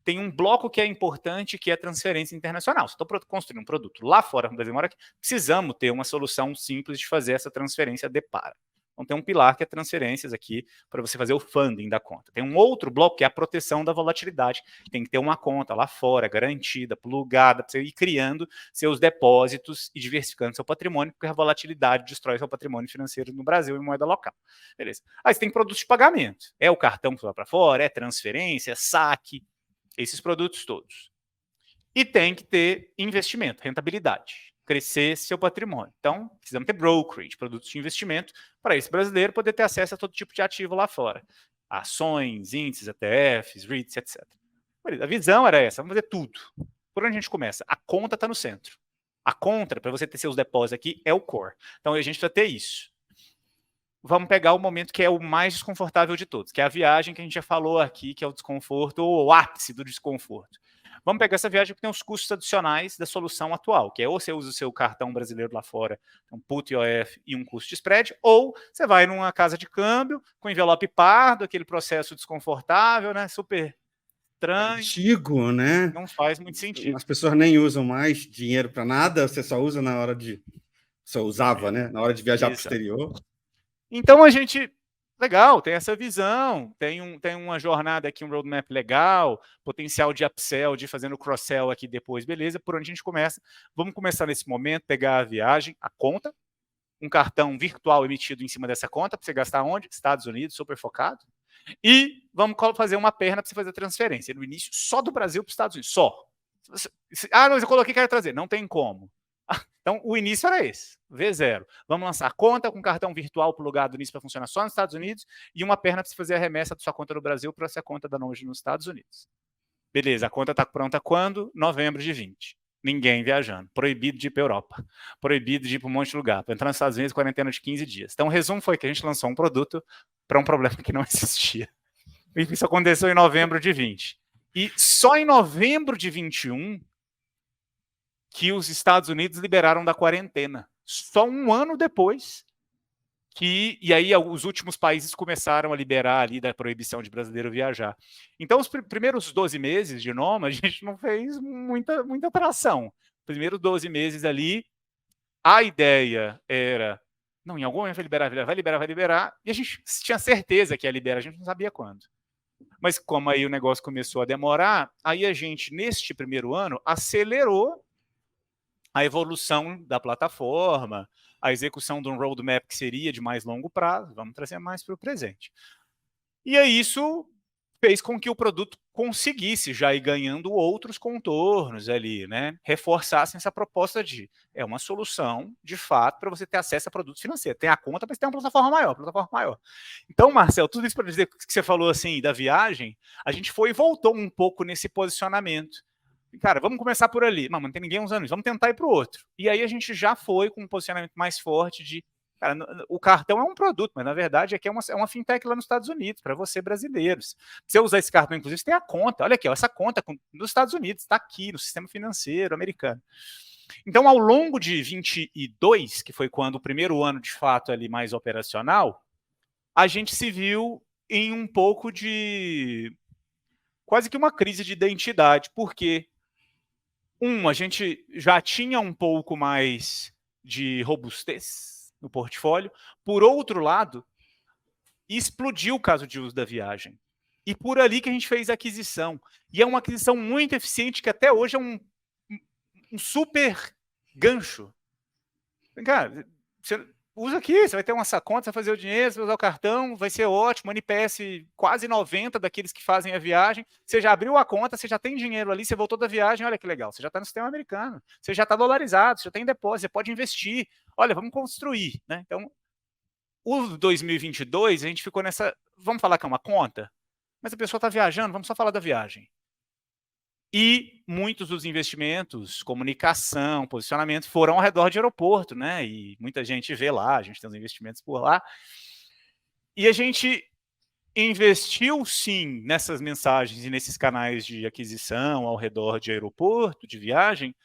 tem um bloco que é importante, que é a transferência internacional. Se estou construindo um produto lá fora, no Brasil, precisamos ter uma solução simples de fazer essa transferência de para. Então, tem um pilar que é transferências aqui para você fazer o funding da conta. Tem um outro bloco que é a proteção da volatilidade. Tem que ter uma conta lá fora, garantida, plugada, para você ir criando seus depósitos e diversificando seu patrimônio, porque a volatilidade destrói seu patrimônio financeiro no Brasil em moeda local. Beleza. Aí você tem produtos de pagamento. É o cartão que vai para fora, é transferência, é saque, esses produtos todos. E tem que ter investimento, rentabilidade. Crescer seu patrimônio. Então, precisamos ter brokerage, produtos de investimento, para esse brasileiro poder ter acesso a todo tipo de ativo lá fora. Ações, índices, ETFs, REITs, etc. A visão era essa, vamos fazer tudo. Por onde a gente começa? A conta está no centro. A conta, para você ter seus depósitos aqui, é o core. Então, a gente precisa ter isso. Vamos pegar o momento que é o mais desconfortável de todos, que é a viagem que a gente já falou aqui, que é o desconforto, ou o ápice do desconforto. Vamos pegar essa viagem porque tem os custos adicionais da solução atual, que é ou você usa o seu cartão brasileiro lá fora, um put IOF e um custo de spread, ou você vai numa casa de câmbio com envelope pardo, aquele processo desconfortável, né, super estranho. Antigo, né? Não faz muito sentido. As pessoas nem usam mais dinheiro para nada, você só usa na hora de... Só usava, né? Na hora de viajar para o exterior. Então a gente... Legal, tem essa visão, tem uma jornada aqui, um roadmap legal, potencial de upsell, de fazendo cross-sell aqui depois, beleza, por onde a gente começa? Vamos começar nesse momento, pegar a viagem, a conta, um cartão virtual emitido em cima dessa conta, para você gastar onde? Estados Unidos, super focado, e vamos fazer uma perna para você fazer a transferência, no início, só do Brasil para os Estados Unidos, só. Mas eu coloquei que quero trazer, não tem como. Então, o início era esse, V0. Vamos lançar a conta com cartão virtual plugado nisso para funcionar só nos Estados Unidos e uma perna para você fazer a remessa da sua conta no Brasil para essa conta da Nomad nos Estados Unidos. Beleza, a conta está pronta quando? Novembro de 20. Ninguém viajando. Proibido de ir para a Europa. Proibido de ir para um monte de lugar. Para entrar nos Estados Unidos, quarentena de 15 dias. Então, o resumo foi que a gente lançou um produto para um problema que não existia. E isso aconteceu em novembro de 20. E só em novembro de 21... que os Estados Unidos liberaram da quarentena. Só um ano depois e aí os últimos países começaram a liberar ali da proibição de brasileiro viajar. Então, os primeiros 12 meses de Noma, a gente não fez muita atração. Primeiros 12 meses ali, a ideia era, não, em algum momento vai liberar, e a gente tinha certeza que ia liberar, a gente não sabia quando. Mas como aí o negócio começou a demorar, aí a gente, neste primeiro ano, acelerou a evolução da plataforma, a execução de um roadmap que seria de mais longo prazo, vamos trazer mais para o presente. E aí isso fez com que o produto conseguisse já ir ganhando outros contornos ali, né? Reforçassem essa proposta de uma solução, de fato, para você ter acesso a produtos financeiros. Tem a conta, mas tem uma plataforma maior. Então, Marcel, tudo isso para dizer que você falou assim da viagem, a gente foi e voltou um pouco nesse posicionamento. Cara, vamos começar por ali. Não tem ninguém usando isso, vamos tentar ir para o outro. E aí a gente já foi com um posicionamento mais forte de cara, o cartão é um produto, mas na verdade aqui é uma fintech lá nos Estados Unidos, para você brasileiros. Se você usar esse cartão, inclusive, você tem a conta. Olha aqui, ó, essa conta nos Estados Unidos, está aqui no sistema financeiro americano. Então, ao longo de 22, que foi quando o primeiro ano, de fato, ali mais operacional, a gente se viu em um pouco de quase que uma crise de identidade, porque, a gente já tinha um pouco mais de robustez no portfólio. Por outro lado, explodiu o caso de uso da viagem. E por ali que a gente fez a aquisição. E é uma aquisição muito eficiente, que até hoje é um super gancho. Cara, você usa aqui, você vai ter uma conta, você vai fazer o dinheiro, você vai usar o cartão, vai ser ótimo, NPS quase 90 daqueles que fazem a viagem. Você já abriu a conta, você já tem dinheiro ali, você voltou da viagem, olha que legal, você já está no sistema americano, você já está dolarizado, você já tem depósito, você pode investir. Olha, vamos construir, né? Então, o 2022, a gente ficou nessa, vamos falar que é uma conta? Mas a pessoa está viajando, vamos só falar da viagem. E muitos dos investimentos, comunicação, posicionamento, foram ao redor de aeroporto, né? E muita gente vê lá, a gente tem os investimentos por lá. E a gente investiu, sim, nessas mensagens e nesses canais de aquisição ao redor de aeroporto, de viagem,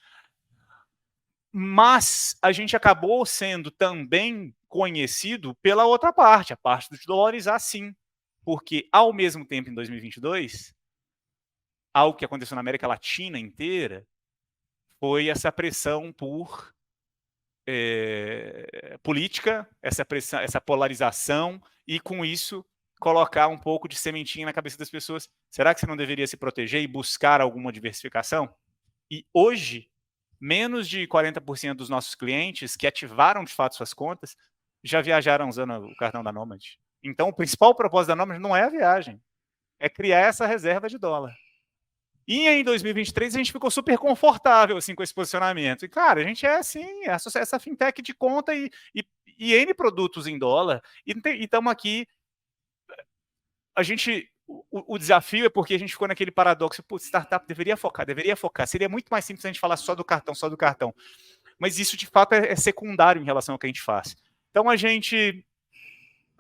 mas a gente acabou sendo também conhecido pela outra parte, a parte do dolarizar, sim. Porque, ao mesmo tempo, em 2022... algo que aconteceu na América Latina inteira foi essa pressão por política, essa polarização, e com isso colocar um pouco de sementinha na cabeça das pessoas. Será que você não deveria se proteger e buscar alguma diversificação? E hoje, menos de 40% dos nossos clientes que ativaram de fato suas contas já viajaram usando o cartão da Nomad. Então, o principal propósito da Nomad não é a viagem, é criar essa reserva de dólar. E em 2023 a gente ficou super confortável assim, com esse posicionamento. E, cara, a gente é assim, essa fintech de conta e N produtos em dólar. E estamos aqui. O desafio é porque a gente ficou naquele paradoxo. Pô, startup deveria focar. Seria muito mais simples a gente falar só do cartão. Mas isso, de fato, é secundário em relação ao que a gente faz. Então, a gente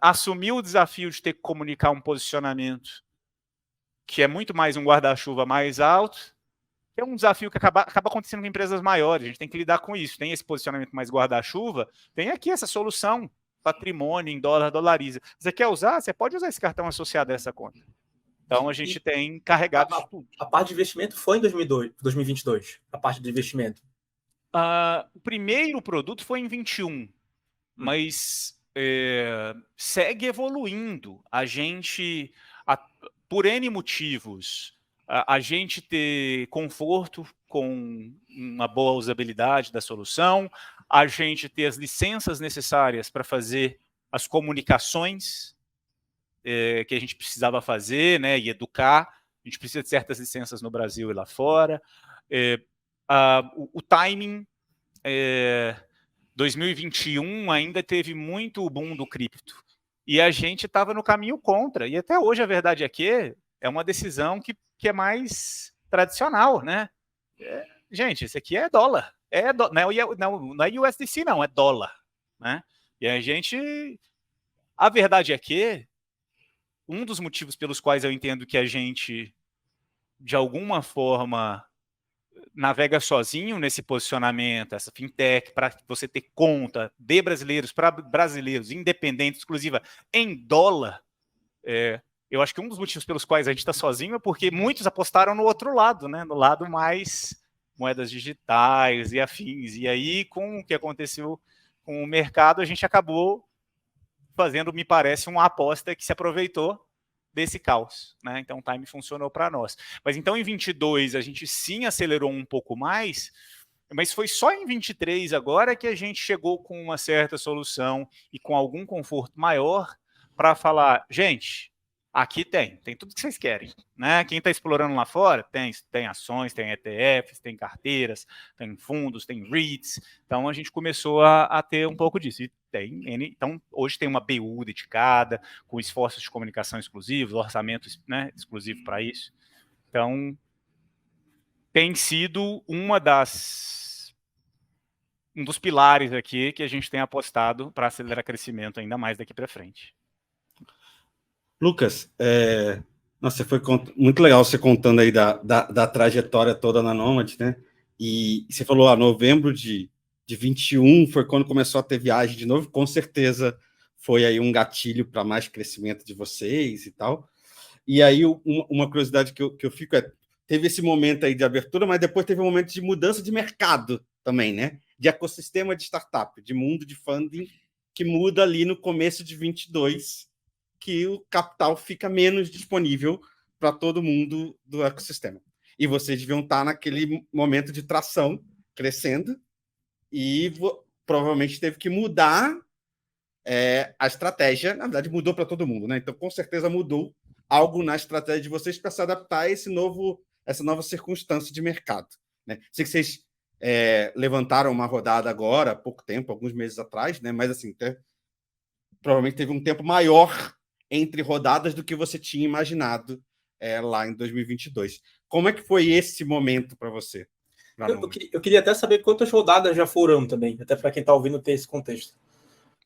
assumiu o desafio de ter que comunicar um posicionamento que é muito mais um guarda-chuva mais alto, que é um desafio que acaba acontecendo com empresas maiores. A gente tem que lidar com isso. Tem esse posicionamento mais guarda-chuva, tem aqui essa solução, patrimônio em dólar, dolariza. Você quer usar? Você pode usar esse cartão associado a essa conta. Então, a gente tem carregado isso tudo. A parte de investimento foi em 2022, a parte de investimento. O primeiro produto foi em 21, mas segue evoluindo. A gente... por N motivos, a gente ter conforto com uma boa usabilidade da solução, a gente ter as licenças necessárias para fazer as comunicações que a gente precisava fazer, né, e educar. A gente precisa de certas licenças no Brasil e lá fora. O timing, 2021 ainda teve muito boom do cripto. E a gente estava no caminho contra. E até hoje a verdade é que é uma decisão que é mais tradicional, né? Gente, isso aqui é dólar. Não é USDC, não, é dólar. Né? E a gente... A verdade é que um dos motivos pelos quais eu entendo que a gente, de alguma forma, navega sozinho nesse posicionamento, essa fintech, para você ter conta de brasileiros para brasileiros, independente, exclusiva, em dólar, eu acho que um dos motivos pelos quais a gente está sozinho é porque muitos apostaram no outro lado, né? No lado mais moedas digitais e afins. E aí, com o que aconteceu com o mercado, a gente acabou fazendo, me parece, uma aposta que se aproveitou desse caos, né? Então o time funcionou para nós. Mas então em 22 a gente sim acelerou um pouco mais, mas foi só em 23 agora que a gente chegou com uma certa solução e com algum conforto maior para falar, gente, Aqui tem tudo que vocês querem, né? Quem está explorando lá fora tem ações, tem ETFs, tem carteiras, tem fundos, tem REITs. Então a gente começou a ter um pouco disso. E então hoje tem uma BU dedicada, com esforços de comunicação exclusivos, orçamento, né, exclusivo para isso. Então tem sido um dos pilares aqui que a gente tem apostado para acelerar crescimento ainda mais daqui para frente. Lucas, nossa, foi muito legal você contando aí da trajetória toda na Nomad, né? E você falou, novembro de 21 foi quando começou a ter viagem de novo, com certeza foi aí um gatilho para mais crescimento de vocês e tal. E aí uma curiosidade que eu fico teve esse momento aí de abertura, mas depois teve um momento de mudança de mercado também, né? De ecossistema de startup, de mundo de funding, que muda ali no começo de 22, que o capital fica menos disponível para todo mundo do ecossistema. E vocês deviam estar naquele momento de tração, crescendo, e provavelmente teve que mudar a estratégia. Na verdade, mudou para todo mundo, né? Então, com certeza, mudou algo na estratégia de vocês para se adaptar a essa nova circunstância de mercado, né? Sei que vocês levantaram uma rodada agora, há pouco tempo, alguns meses atrás, né? Mas, assim, provavelmente teve um tempo maior entre rodadas do que você tinha imaginado lá em 2022. Como é que foi esse momento para você? Eu queria até saber quantas rodadas já foram também, até para quem está ouvindo ter esse contexto.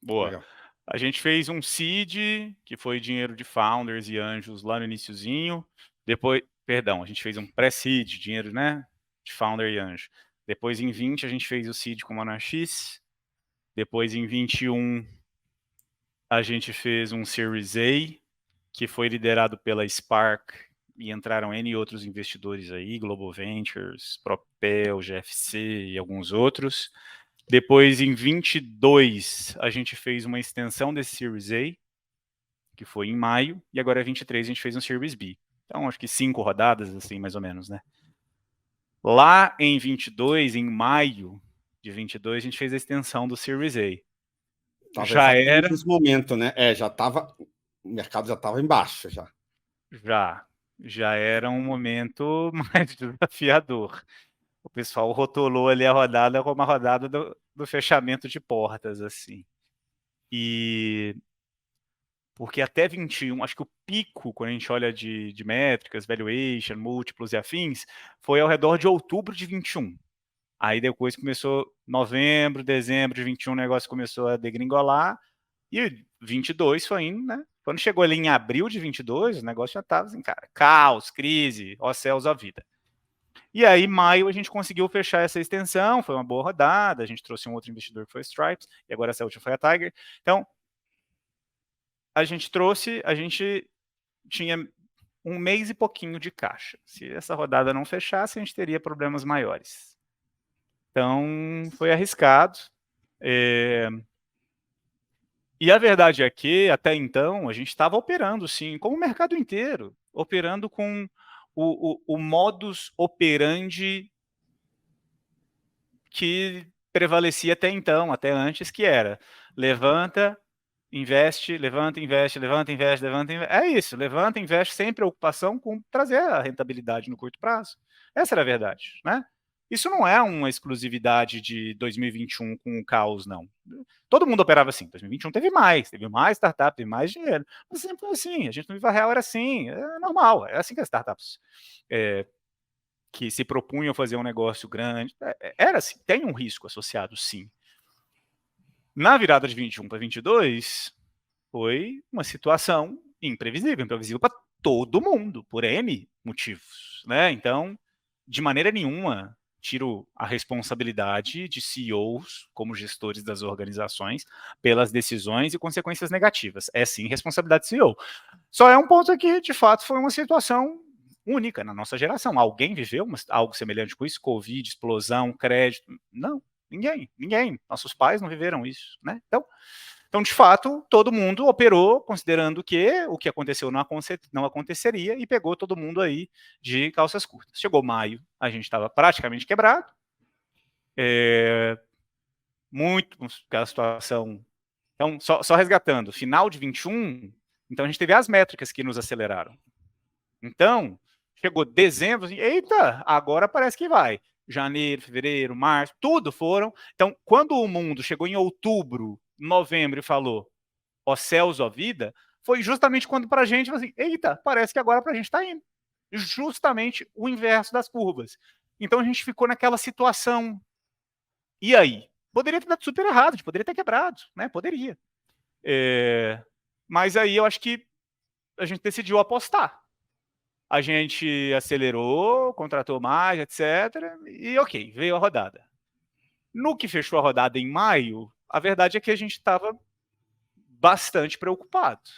Boa. Legal. A gente fez um seed, que foi dinheiro de founders e anjos lá no iniciozinho. Depois, a gente fez um pré-seed, dinheiro, né, de founder e anjo. Depois, em 20, a gente fez o seed com MonaX. Depois, em 21, a gente fez um Series A, que foi liderado pela Spark, e entraram N outros investidores aí, Global Ventures, Propel, GFC e alguns outros. Depois, em 22, a gente fez uma extensão desse Series A, que foi em maio, e agora em 23 a gente fez um Series B. Então, acho que 5 rodadas, assim, mais ou menos, né? Lá em 22, em maio de 22, a gente fez a extensão do Series A. Já era... nesse momento, né? O mercado já estava em baixa, já. Já era um momento mais desafiador. O pessoal rotulou ali a rodada como uma rodada do fechamento de portas, assim. E porque até 21, acho que o pico, quando a gente olha de métricas, valuation, múltiplos e afins, foi ao redor de outubro de 21. Aí depois começou novembro, dezembro de 21, o negócio começou a degringolar, e 22 foi indo, né? Quando chegou ali em abril de 22, o negócio já estava assim, cara, caos, crise, ó céus, ó vida. E aí, maio, a gente conseguiu fechar essa extensão, foi uma boa rodada, a gente trouxe um outro investidor que foi a Stripes, e agora essa última foi a Tiger. Então, a gente tinha 1 mês e pouquinho de caixa. Se essa rodada não fechasse, a gente teria problemas maiores. Então, foi arriscado. E a verdade é que, até então, a gente estava operando, sim, como o mercado inteiro, operando com o modus operandi que prevalecia até então, até antes, que era levanta, investe, levanta, investe, levanta, investe, levanta, investe. É isso, levanta, investe sem preocupação com trazer a rentabilidade no curto prazo. Essa era a verdade, né? Isso não é uma exclusividade de 2021 com o caos, não. Todo mundo operava assim. 2021 teve mais startup, teve mais dinheiro. Mas sempre foi assim. A gente no Viva Real era assim. É normal. É assim que as startups que se propunham fazer um negócio grande. Era assim. Tem um risco associado, sim. Na virada de 21 para 22, foi uma situação imprevisível para todo mundo, por N motivos, né? Então, de maneira nenhuma, tiro a responsabilidade de CEOs, como gestores das organizações, pelas decisões e consequências negativas. É sim responsabilidade do CEO. Só é um ponto aqui, de fato, foi uma situação única na nossa geração. Alguém viveu algo semelhante com isso? Covid, explosão, crédito? Não, ninguém. Nossos pais não viveram isso, né? Então, de fato, todo mundo operou considerando que o que aconteceu não aconteceria e pegou todo mundo aí de calças curtas. Chegou maio, a gente estava praticamente quebrado. Muito aquela situação. Então, só resgatando, final de 21, Então a gente teve as métricas que nos aceleraram. Então, chegou dezembro, assim, eita, agora parece que vai. Janeiro, fevereiro, março, tudo foram. Então, quando o mundo chegou em outubro, novembro e falou, ó céus, ó vida, foi justamente quando para a gente, assim, eita, parece que agora para a gente está indo. Justamente o inverso das curvas. Então a gente ficou naquela situação. E aí? Poderia ter dado super errado, a gente poderia ter quebrado, né? Poderia. Mas aí eu acho que a gente decidiu apostar. A gente acelerou, contratou mais, etc. E ok, veio a rodada. No que fechou a rodada em maio, a verdade é que a gente estava bastante preocupado.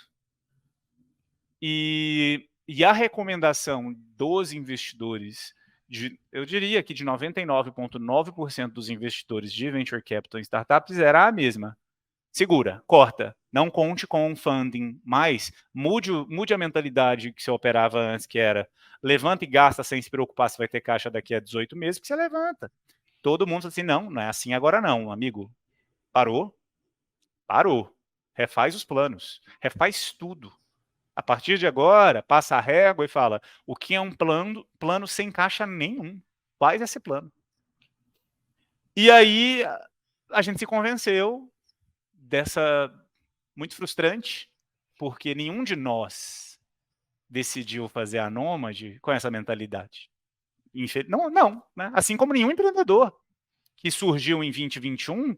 E a recomendação dos investidores, eu diria que de 99,9% dos investidores de venture capital em startups era a mesma. Segura, corta, não conte com um funding mais, mude a mentalidade que você operava antes, que era levanta e gasta sem se preocupar se vai ter caixa daqui a 18 meses, que você levanta. Todo mundo assim, não é assim agora não, amigo. Parou. Refaz os planos, refaz tudo. A partir de agora, passa a régua e fala o que é um plano sem caixa nenhum. Faz esse plano. E aí a gente se convenceu dessa... Muito frustrante, porque nenhum de nós decidiu fazer a Nômade com essa mentalidade. Não, né? Assim como nenhum empreendedor que surgiu em 2021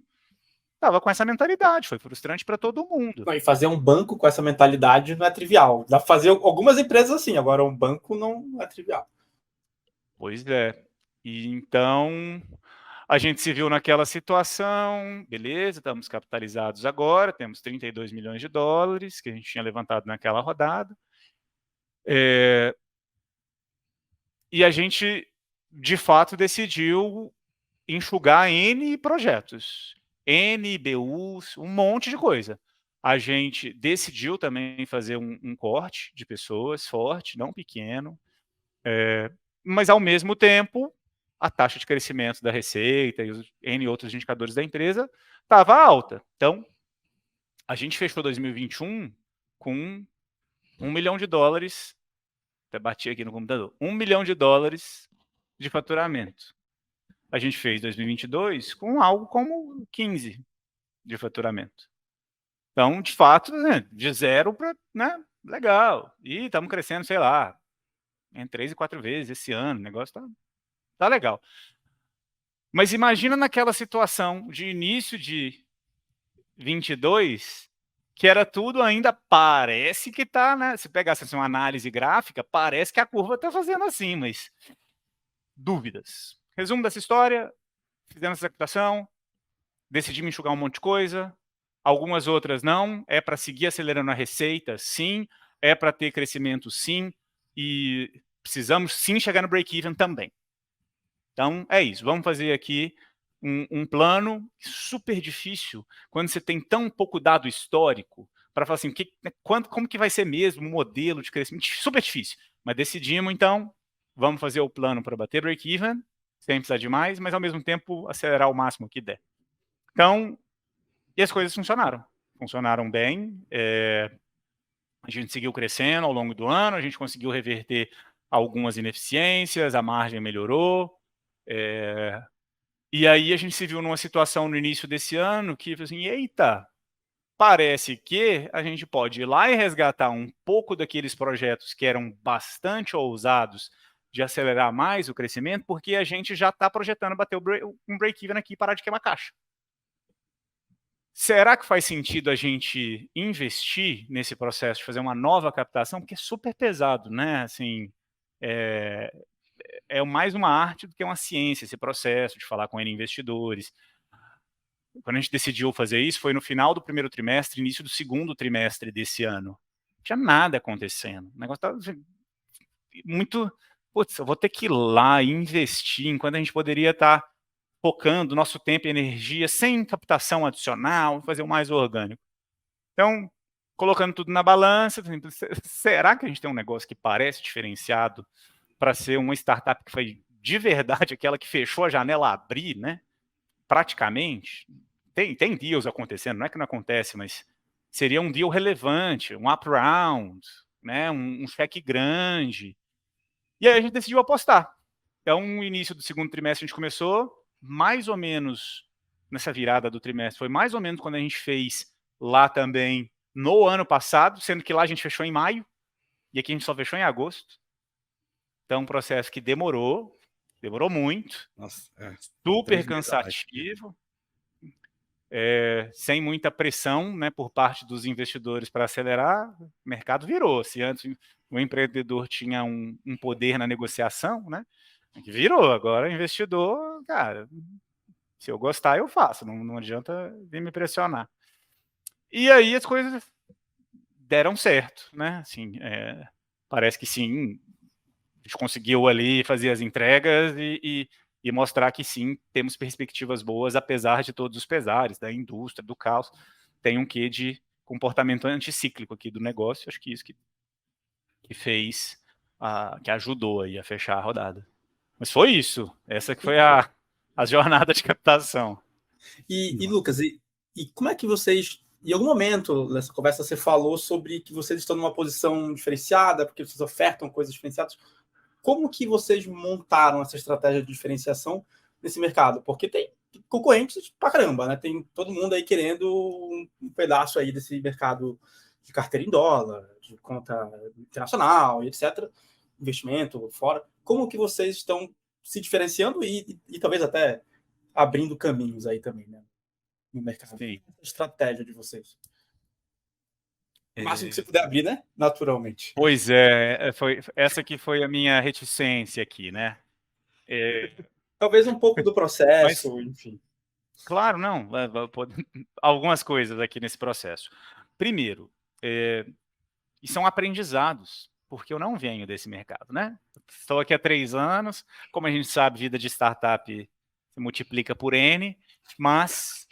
estava com essa mentalidade. Foi frustrante para todo mundo. E fazer um banco com essa mentalidade não é trivial. Dá para fazer algumas empresas assim, agora um banco não é trivial. Pois é. E então a gente se viu naquela situação, beleza, estamos capitalizados agora, temos 32 milhões de dólares que a gente tinha levantado naquela rodada. E a gente, de fato, decidiu enxugar N projetos, N BUs, um monte de coisa. A gente decidiu também fazer um corte de pessoas forte, não pequeno, mas, ao mesmo tempo, a taxa de crescimento da receita e os N outros indicadores da empresa estava alta. Então, a gente fechou 2021 com $1 milhão, até bati aqui no computador, $1 milhão de faturamento. A gente fez 2022 com algo como 15 de faturamento. Então, de fato, né, de 0 para, né, legal. E estamos crescendo, sei lá, em 3 e 4 vezes esse ano, o negócio tá legal. Mas imagina naquela situação de início de 22, que era tudo ainda, parece que tá, né? Se pegasse assim, uma análise gráfica, parece que a curva tá fazendo assim, mas dúvidas. Resumo dessa história, fizemos essa captação, decidimos enxugar um monte de coisa, algumas outras não, é para seguir acelerando a receita, sim, é para ter crescimento, sim, e precisamos sim chegar no break-even também. Então, é isso. Vamos fazer aqui um plano super difícil, quando você tem tão pouco dado histórico, para falar assim, como que vai ser mesmo o modelo de crescimento? Super difícil. Mas decidimos, então, vamos fazer o plano para bater break-even, sem precisar de mais, mas, ao mesmo tempo, acelerar o máximo que der. Então, e as coisas funcionaram. Funcionaram bem. A gente seguiu crescendo ao longo do ano, a gente conseguiu reverter algumas ineficiências, a margem melhorou. E aí a gente se viu numa situação no início desse ano que, assim, eita, parece que a gente pode ir lá e resgatar um pouco daqueles projetos que eram bastante ousados de acelerar mais o crescimento, porque a gente já está projetando bater um break-even aqui e parar de queimar caixa. Será que faz sentido a gente investir nesse processo de fazer uma nova captação? Porque é super pesado, né? Assim, é mais uma arte do que uma ciência, esse processo de falar com N investidores. Quando a gente decidiu fazer isso, foi no final do primeiro trimestre, início do segundo trimestre desse ano. Não tinha nada acontecendo. O negócio estava muito... Putz, eu vou ter que ir lá e investir, enquanto a gente poderia estar focando nosso tempo e energia sem captação adicional, fazer o mais orgânico. Então, colocando tudo na balança, será que a gente tem um negócio que parece diferenciado para ser uma startup que foi de verdade aquela que fechou a janela a abrir, né? Praticamente. Tem deals acontecendo, não é que não acontece, mas seria um deal relevante, um up round, né, um cheque grande. E aí a gente decidiu apostar. Então, no início do segundo trimestre, a gente começou mais ou menos nessa virada do trimestre. Foi mais ou menos quando a gente fez lá também no ano passado, sendo que lá a gente fechou em maio, e aqui a gente só fechou em agosto. Então, um processo que demorou muito, Nossa, super 3 meses a mais. cansativo, sem muita pressão, né, por parte dos investidores para acelerar, o mercado virou. Se antes o empreendedor tinha um poder na negociação, né, virou. Agora o investidor, cara, se eu gostar, eu faço, não adianta vir me pressionar. E aí as coisas deram certo, né? Assim, parece que sim, a gente conseguiu ali fazer as entregas e mostrar que sim, temos perspectivas boas, apesar de todos os pesares da indústria, do caos. Tem um quê de comportamento anticíclico aqui do negócio, acho que isso que fez, que ajudou aí a fechar a rodada. Mas foi isso, essa que foi a jornada de captação. E Lucas, e como é que vocês, em algum momento nessa conversa você falou sobre que vocês estão numa posição diferenciada, porque vocês ofertam coisas diferenciadas. Como que vocês montaram essa estratégia de diferenciação nesse mercado? Porque tem concorrentes pra caramba, né? Tem todo mundo aí querendo um pedaço aí desse mercado de carteira em dólar, de conta internacional e etc. Investimento fora. Como que vocês estão se diferenciando e talvez até abrindo caminhos aí também, né? No mercado. Sim. A estratégia de vocês. O máximo que você puder abrir, né? Naturalmente. Pois essa que foi a minha reticência aqui, né? Talvez um pouco do processo, enfim. Claro, não. Algumas coisas aqui nesse processo. Primeiro, e são aprendizados, porque eu não venho desse mercado, né? Estou aqui há 3 anos, como a gente sabe, vida de startup se multiplica por N, mas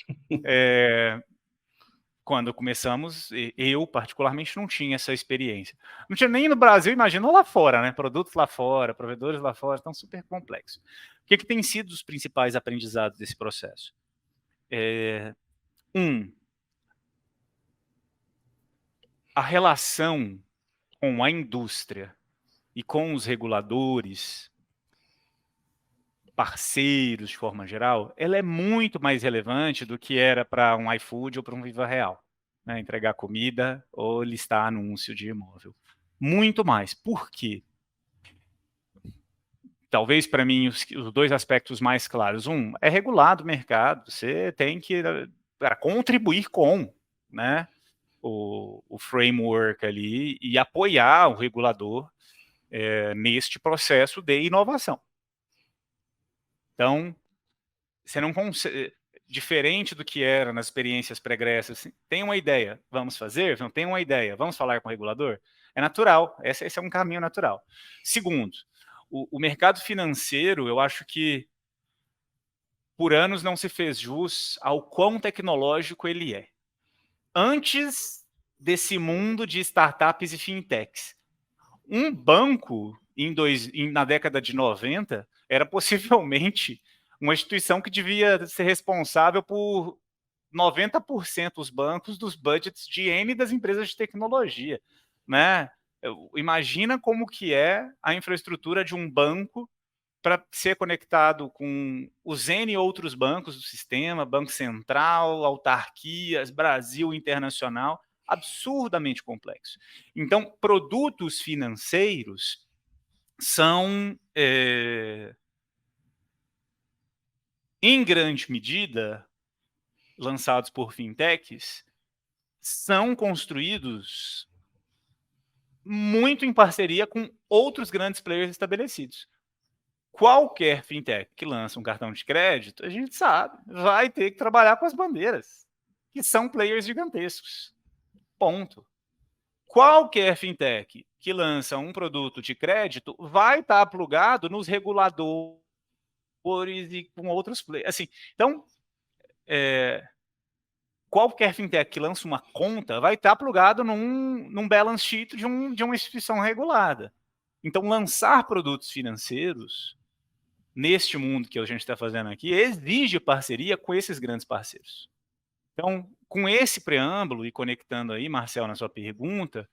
quando começamos, eu particularmente não tinha essa experiência. Não tinha nem no Brasil, imagina lá fora, né? Produtos lá fora, provedores lá fora, estão super complexos. O que tem sido os principais aprendizados desse processo? A relação com a indústria e com os reguladores, parceiros de forma geral, ela é muito mais relevante do que era para um iFood ou para um Viva Real, né? Entregar comida ou listar anúncio de imóvel. Muito mais. Por quê? Talvez para mim os 2 aspectos mais claros. É regulado o mercado, você tem que contribuir com, né, o framework ali e apoiar o regulador neste processo de inovação. Então, você não consegue, diferente do que era nas experiências pregressas, tem uma ideia, vamos fazer? Não tem uma ideia, vamos falar com o regulador? É natural, esse é um caminho natural. Segundo, o mercado financeiro, eu acho que por anos não se fez jus ao quão tecnológico ele é. Antes desse mundo de startups e fintechs, um banco na década de 90 era possivelmente uma instituição que devia ser responsável por 90% dos bancos dos budgets de N das empresas de tecnologia, né? Imagina como que é a infraestrutura de um banco para ser conectado com os N outros bancos do sistema, Banco Central, autarquias, Brasil internacional, absurdamente complexo. Então, produtos financeiros são, em grande medida, lançados por fintechs, são construídos muito em parceria com outros grandes players estabelecidos. Qualquer fintech que lança um cartão de crédito, a gente sabe, vai ter que trabalhar com as bandeiras, que são players gigantescos. Ponto. Qualquer fintech que lança um produto de crédito vai estar plugado nos reguladores e com outros players. Assim, então, qualquer fintech que lança uma conta vai estar plugado num balance sheet de uma instituição regulada. Então, lançar produtos financeiros neste mundo que a gente está fazendo aqui exige parceria com esses grandes parceiros. Então, com esse preâmbulo, e conectando aí, Marcel, na sua pergunta,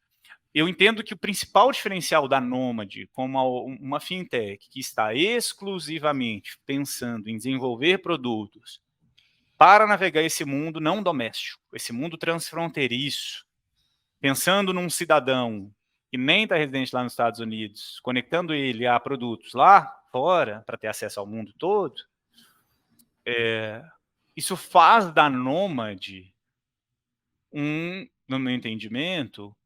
eu entendo que o principal diferencial da Nômade, como uma fintech que está exclusivamente pensando em desenvolver produtos para navegar esse mundo não doméstico, esse mundo transfronteiriço, pensando num cidadão que nem está residente lá nos Estados Unidos, conectando ele a produtos lá fora, para ter acesso ao mundo todo, isso faz da Nômade, no meu entendimento,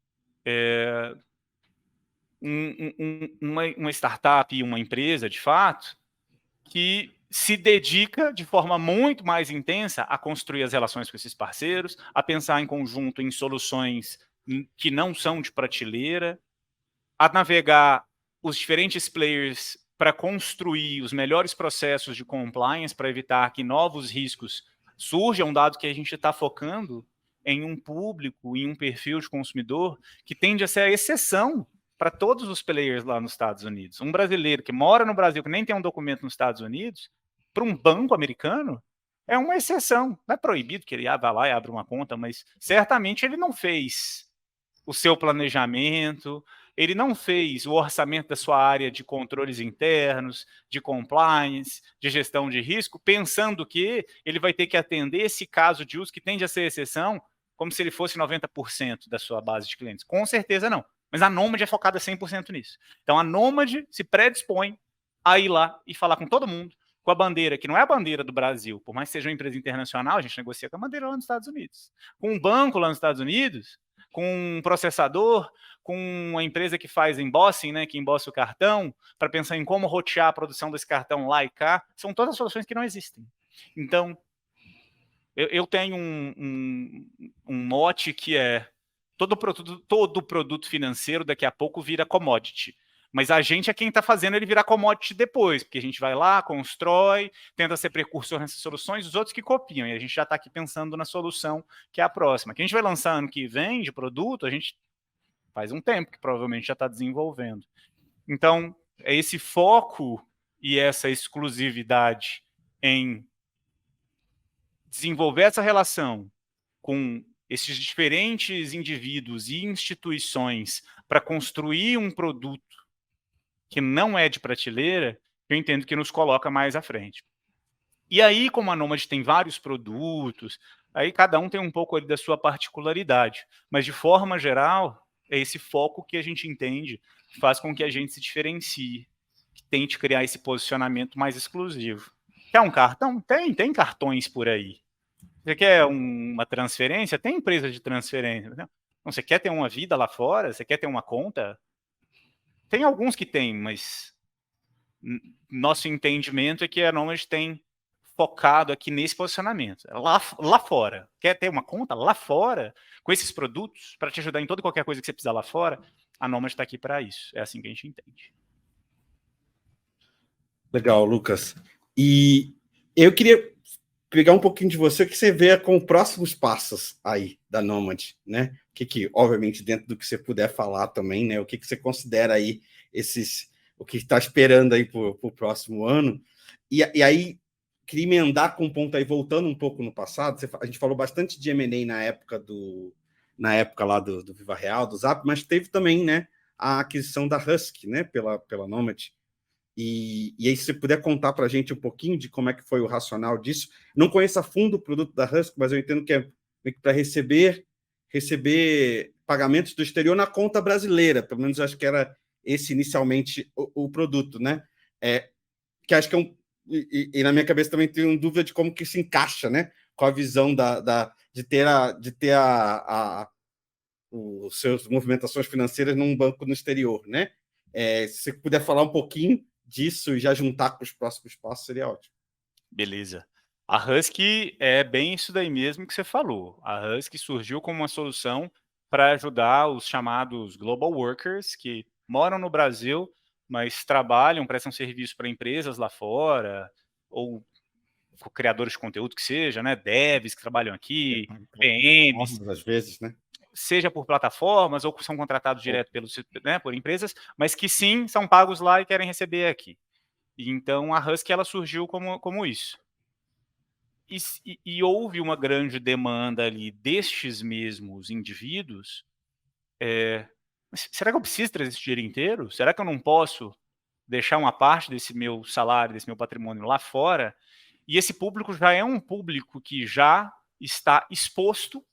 uma startup, uma empresa, de fato, que se dedica de forma muito mais intensa a construir as relações com esses parceiros, a pensar em conjunto em soluções que não são de prateleira, a navegar os diferentes players para construir os melhores processos de compliance para evitar que novos riscos surjam, dado que a gente está focando em um público, em um perfil de consumidor que tende a ser a exceção para todos os players lá nos Estados Unidos. Um brasileiro que mora no Brasil, que nem tem um documento nos Estados Unidos, para um banco americano, é uma exceção. Não é proibido que ele vá lá e abra uma conta, mas certamente ele não fez o seu planejamento, ele não fez o orçamento da sua área de controles internos, de compliance, de gestão de risco, pensando que ele vai ter que atender esse caso de uso que tende a ser exceção, como se ele fosse 90% da sua base de clientes. Com certeza não. Mas a Nômade é focada 100% nisso. Então a Nômade se predispõe a ir lá e falar com todo mundo, com a bandeira, que não é a bandeira do Brasil, por mais que seja uma empresa internacional, a gente negocia com a bandeira lá nos Estados Unidos. Com um banco lá nos Estados Unidos, com um processador, com uma empresa que faz embossing, né, que embossa o cartão, para pensar em como rotear a produção desse cartão lá e cá, são todas soluções que não existem. Então, eu tenho um mote que é todo produto financeiro daqui a pouco vira commodity. Mas a gente é quem está fazendo ele virar commodity depois, porque a gente vai lá, constrói, tenta ser precursor nessas soluções, os outros que copiam, e a gente já está aqui pensando na solução que é a próxima. Que a gente vai lançar ano que vem de produto, a gente faz um tempo que provavelmente já está desenvolvendo. Então, é esse foco e essa exclusividade em desenvolver essa relação com esses diferentes indivíduos e instituições para construir um produto que não é de prateleira, eu entendo que nos coloca mais à frente. E aí, como a Nômade tem vários produtos, aí cada um tem um pouco ali da sua particularidade. Mas, de forma geral, é esse foco que a gente entende faz com que a gente se diferencie, que tente criar esse posicionamento mais exclusivo. Quer um cartão? Tem cartões por aí. Você quer uma transferência? Tem empresas de transferência. Não, você quer ter uma vida lá fora? Você quer ter uma conta? Tem alguns que tem, mas nosso entendimento é que a Nômade tem focado aqui nesse posicionamento. Lá fora. Quer ter uma conta lá fora, com esses produtos, para te ajudar em toda e qualquer coisa que você precisar lá fora? A Nômade está aqui para isso. É assim que a gente entende. Legal, Lucas. E eu queria pegar um pouquinho de você, o que você vê com próximos passos aí da Nômade, né? Que obviamente, dentro do que você puder falar também, né? O que você considera aí o que está esperando aí para o próximo ano? E aí, queria emendar com um ponto aí, voltando um pouco no passado, a gente falou bastante de M&A na época lá do Viva Real, do Zap, mas teve também, né, a aquisição da Husky, né, pela Nômade. E aí, se você puder contar para a gente um pouquinho de como é que foi o racional disso. Não conheço a fundo o produto da Husky, mas eu entendo que é para receber pagamentos do exterior na conta brasileira. Pelo menos eu acho que era esse inicialmente o produto, né? Que acho que é e na minha cabeça também tenho dúvida de como que se encaixa, né? Com a visão de ter os seus movimentações financeiras num banco no exterior, né? Se você puder falar um pouquinho disso e já juntar com os próximos passos, seria ótimo. Beleza. A Husky é bem isso daí mesmo que você falou. A Husky surgiu como uma solução para ajudar os chamados global workers, que moram no Brasil, mas trabalham, prestam serviço para empresas lá fora, ou criadores de conteúdo que seja, né? Devs que trabalham aqui, PMs. Às vezes, né? Seja por plataformas ou que são contratados direto por empresas, mas que sim, são pagos lá e querem receber aqui. E então a Husky ela surgiu como isso. E houve uma grande demanda ali destes mesmos indivíduos. Mas será que eu preciso trazer esse dinheiro inteiro? Será que eu não posso deixar uma parte desse meu salário, desse meu patrimônio lá fora? E esse público já é um público que já está exposto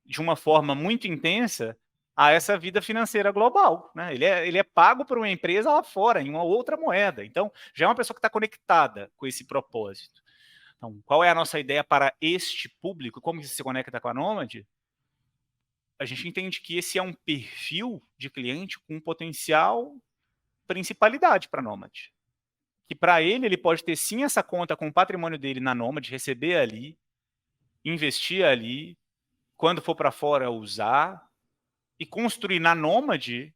de uma forma muito intensa a essa vida financeira global, né? Ele é pago por uma empresa lá fora, em uma outra moeda. Então, já é uma pessoa que está conectada com esse propósito. Então, qual é a nossa ideia para este público? Como isso se conecta com a Nômade? A gente entende que esse é um perfil de cliente com potencial principalidade para a Nômade. Que para ele pode ter sim essa conta com o patrimônio dele na Nômade, receber ali, investir ali, quando for para fora usar, e construir na Nômade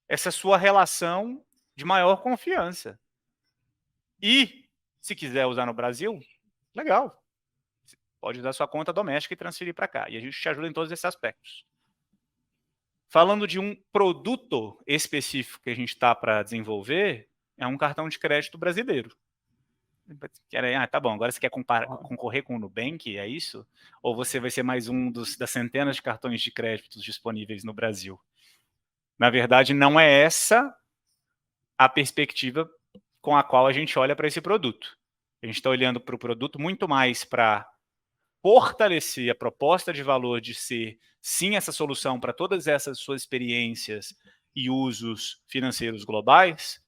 essa sua relação de maior confiança. E, se quiser usar no Brasil, legal. Pode usar sua conta doméstica e transferir para cá. E a gente te ajuda em todos esses aspectos. Falando de um produto específico que a gente está para desenvolver, é um cartão de crédito brasileiro. Tá bom, agora você quer concorrer com o Nubank, é isso? Ou você vai ser mais um das centenas de cartões de crédito disponíveis no Brasil? Na verdade, não é essa a perspectiva com a qual a gente olha para esse produto. A gente está olhando para o produto muito mais para fortalecer a proposta de valor de ser, sim, essa solução para todas essas suas experiências e usos financeiros globais.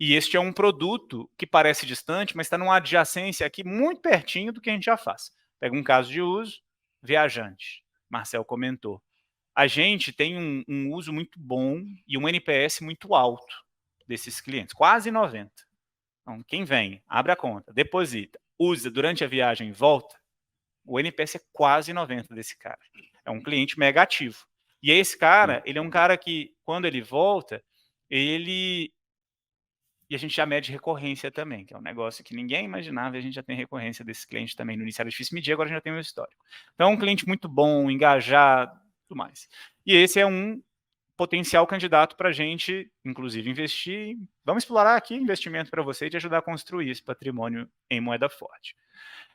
E este é um produto que parece distante, mas está numa adjacência aqui muito pertinho do que a gente já faz. Pega um caso de uso, viajante. Marcel comentou. A gente tem um uso muito bom e um NPS muito alto desses clientes, quase 90. Então, quem vem, abre a conta, deposita, usa durante a viagem e volta, o NPS é quase 90 desse cara. É um cliente mega ativo. E esse cara, ele é um cara que, quando ele volta, E a gente já mede recorrência também, que é um negócio que ninguém imaginava, e a gente já tem recorrência desse cliente também. No início era difícil medir, agora a gente já tem o histórico. Então, é um cliente muito bom, engajado, tudo mais. E esse é um potencial candidato para a gente, inclusive, investir. Vamos explorar aqui investimento para você e te ajudar a construir esse patrimônio em moeda forte.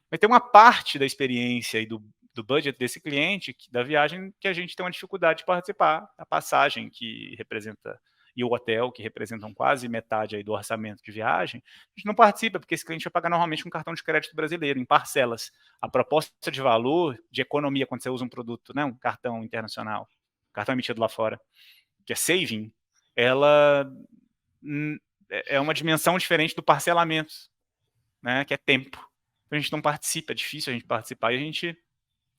Vai ter uma parte da experiência e do budget desse cliente, da viagem, que a gente tem uma dificuldade de participar. A passagem, que representa, e o hotel, que representam quase metade aí do orçamento de viagem, a gente não participa, porque esse cliente vai pagar normalmente com cartão de crédito brasileiro, em parcelas. A proposta de valor, de economia, quando você usa um produto, né, um cartão internacional, cartão emitido lá fora, que é saving, ela é uma dimensão diferente do parcelamento, né, que é tempo. Então, a gente não participa, é difícil a gente participar, e a gente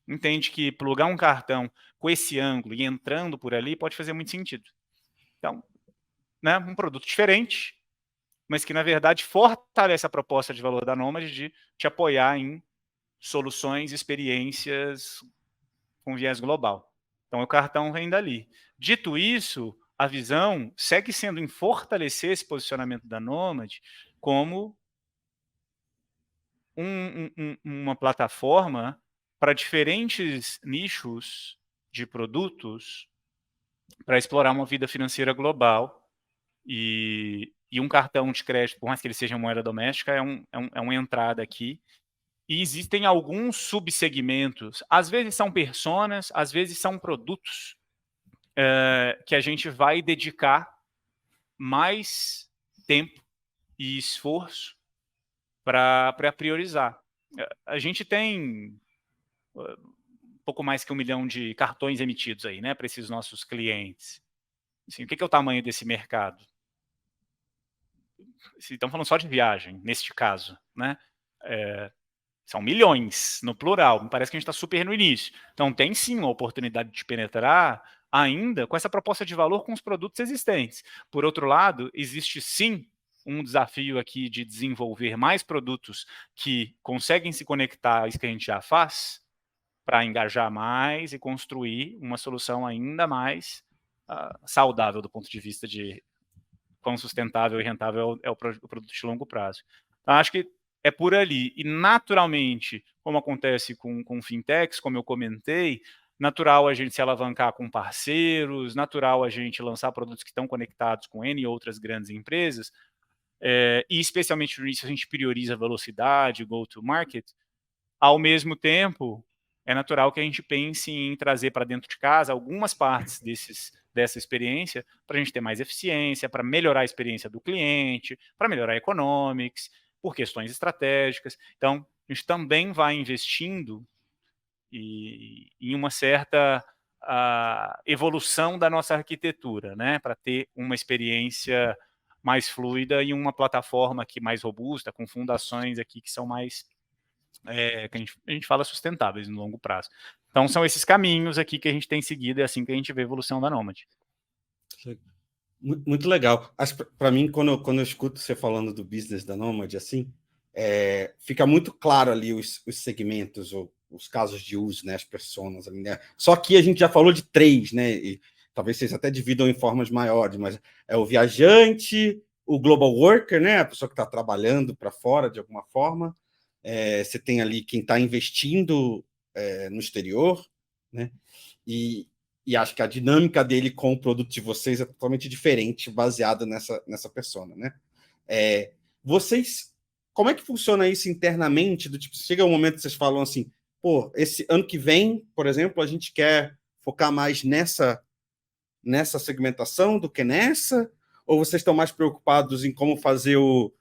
entende que plugar um cartão com esse ângulo e entrando por ali pode fazer muito sentido. Então, né, um produto diferente, mas que, na verdade, fortalece a proposta de valor da Nômade de te apoiar em soluções, experiências com viés global. Então, o cartão vem dali. Dito isso, a visão segue sendo em fortalecer esse posicionamento da Nômade como uma plataforma para diferentes nichos de produtos para explorar uma vida financeira global. E um cartão de crédito, por mais que ele seja moeda doméstica, é uma entrada aqui. E existem alguns subsegmentos, às vezes são personas, às vezes são produtos, que a gente vai dedicar mais tempo e esforço para priorizar. A gente tem um pouco mais que 1 milhão de cartões emitidos aí, né, para esses nossos clientes. Assim, o que é o tamanho desse mercado? Estamos falando só de viagem, neste caso, né? São milhões, no plural. Me parece que a gente está super no início. Então, tem sim uma oportunidade de penetrar ainda com essa proposta de valor com os produtos existentes. Por outro lado, existe sim um desafio aqui de desenvolver mais produtos que conseguem se conectar a isso que a gente já faz, para engajar mais e construir uma solução ainda mais saudável do ponto de vista de quão sustentável e rentável é o produto de longo prazo. Então, acho que é por ali. E, naturalmente, como acontece com fintechs, como eu comentei, natural a gente se alavancar com parceiros, natural a gente lançar produtos que estão conectados com N outras grandes empresas, e especialmente no início a gente prioriza velocidade, go-to-market, Ao mesmo tempo, é natural que a gente pense em trazer para dentro de casa algumas partes dessa experiência para a gente ter mais eficiência, para melhorar a experiência do cliente, para melhorar a economics, por questões estratégicas. Então, a gente também vai investindo em uma certa evolução da nossa arquitetura, né, para ter uma experiência mais fluida e uma plataforma aqui mais robusta, com fundações aqui que são mais, que a gente fala sustentáveis no longo prazo. Então, são esses caminhos aqui que a gente tem seguido, é assim que a gente vê a evolução da Nomad. Muito legal. Para mim, quando eu escuto você falando do business da Nomad, assim, fica muito claro ali os segmentos, os casos de uso, né, as personas ali, né? Só que a gente já falou de 3, né? E talvez vocês até dividam em formas maiores, mas é o viajante, o global worker, né? A pessoa que está trabalhando para fora de alguma forma. Você tem ali quem está investindo no exterior, né? E acho que a dinâmica dele com o produto de vocês é totalmente diferente, baseada nessa persona, né? Vocês, como é que funciona isso internamente? Do tipo, chega um momento que vocês falam assim, pô, esse ano que vem, por exemplo, a gente quer focar mais nessa segmentação do que nessa? Ou vocês estão mais preocupados em como fazer o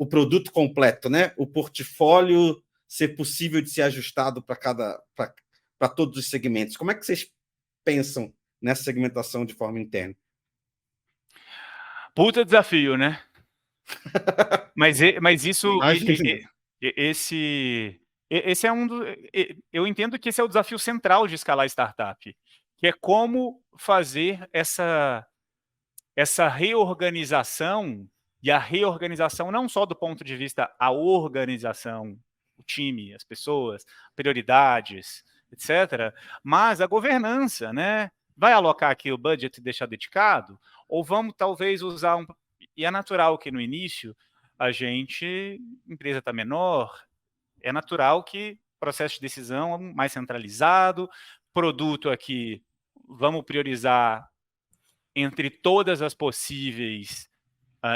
produto completo, né? O portfólio ser possível de ser ajustado para todos os segmentos? Como é que vocês pensam nessa segmentação de forma interna? Puta desafio, né? mas isso, esse é um do, eu entendo que esse é o desafio central de escalar startup, que é como fazer essa reorganização, e a reorganização não só do ponto de vista a organização, o time, as pessoas, prioridades, etc., mas a governança, né? Vai alocar aqui o budget e deixar dedicado? Ou vamos talvez usar E é natural que no início empresa está menor, é natural que processo de decisão mais centralizado, produto aqui, vamos priorizar entre todas as possíveis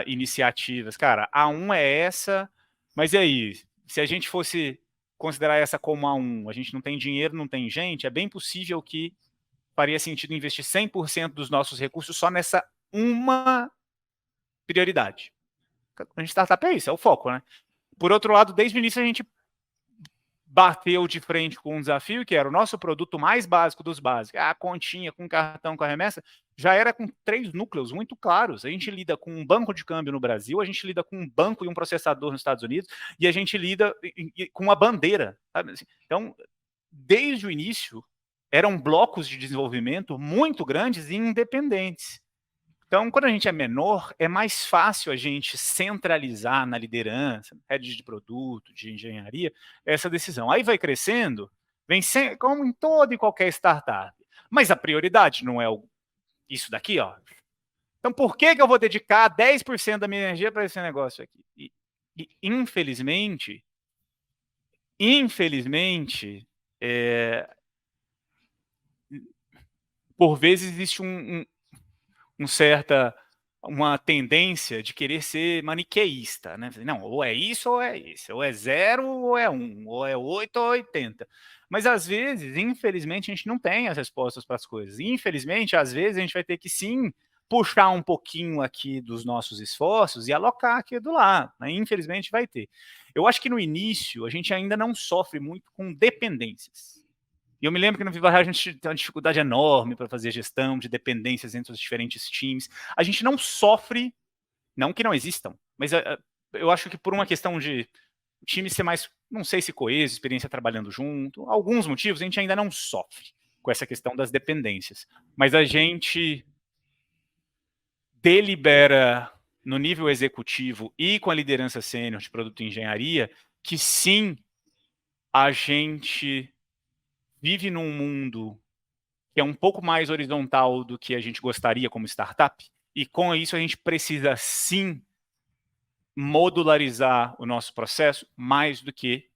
iniciativas. Cara, a 1 é essa, mas e aí? Se a gente fosse considerar essa como a 1, a gente não tem dinheiro, não tem gente, é bem possível que faria sentido investir 100% dos nossos recursos só nessa uma prioridade. A gente startup é isso, é o foco, né? Por outro lado, desde o início a gente bateu de frente com um desafio que era o nosso produto mais básico dos básicos, a continha com cartão, com a remessa, já era com 3 núcleos muito claros. A gente lida com um banco de câmbio no Brasil, a gente lida com um banco e um processador nos Estados Unidos, e a gente lida com uma bandeira. Sabe? Então, desde o início, eram blocos de desenvolvimento muito grandes e independentes. Então, quando a gente é menor, é mais fácil a gente centralizar na liderança, head de produto, de engenharia, essa decisão. Aí vai crescendo, como em toda e qualquer startup. Mas a prioridade não é isso daqui, ó. Então, por que eu vou dedicar 10% da minha energia para esse negócio aqui? E infelizmente, por vezes existe uma tendência de querer ser maniqueísta, né? Não, ou é isso ou é isso, ou é 0 ou é 1, ou é 8 ou 80. Mas às vezes, infelizmente, a gente não tem as respostas para as coisas. Infelizmente, às vezes a gente vai ter que sim puxar um pouquinho aqui dos nossos esforços e alocar aqui do lado, né? Infelizmente vai ter. Eu acho que no início a gente ainda não sofre muito com dependências. E eu me lembro que no Viva Real a gente tem uma dificuldade enorme para fazer gestão de dependências entre os diferentes times. A gente não sofre, não que não existam, mas eu acho que por uma questão de o time ser mais, não sei se coeso, experiência trabalhando junto, alguns motivos, a gente ainda não sofre com essa questão das dependências. Mas a gente delibera no nível executivo e com a liderança sênior de produto e engenharia que sim, a gente vive num mundo que é um pouco mais horizontal do que a gente gostaria como startup, e com isso a gente precisa sim modularizar o nosso processo mais do que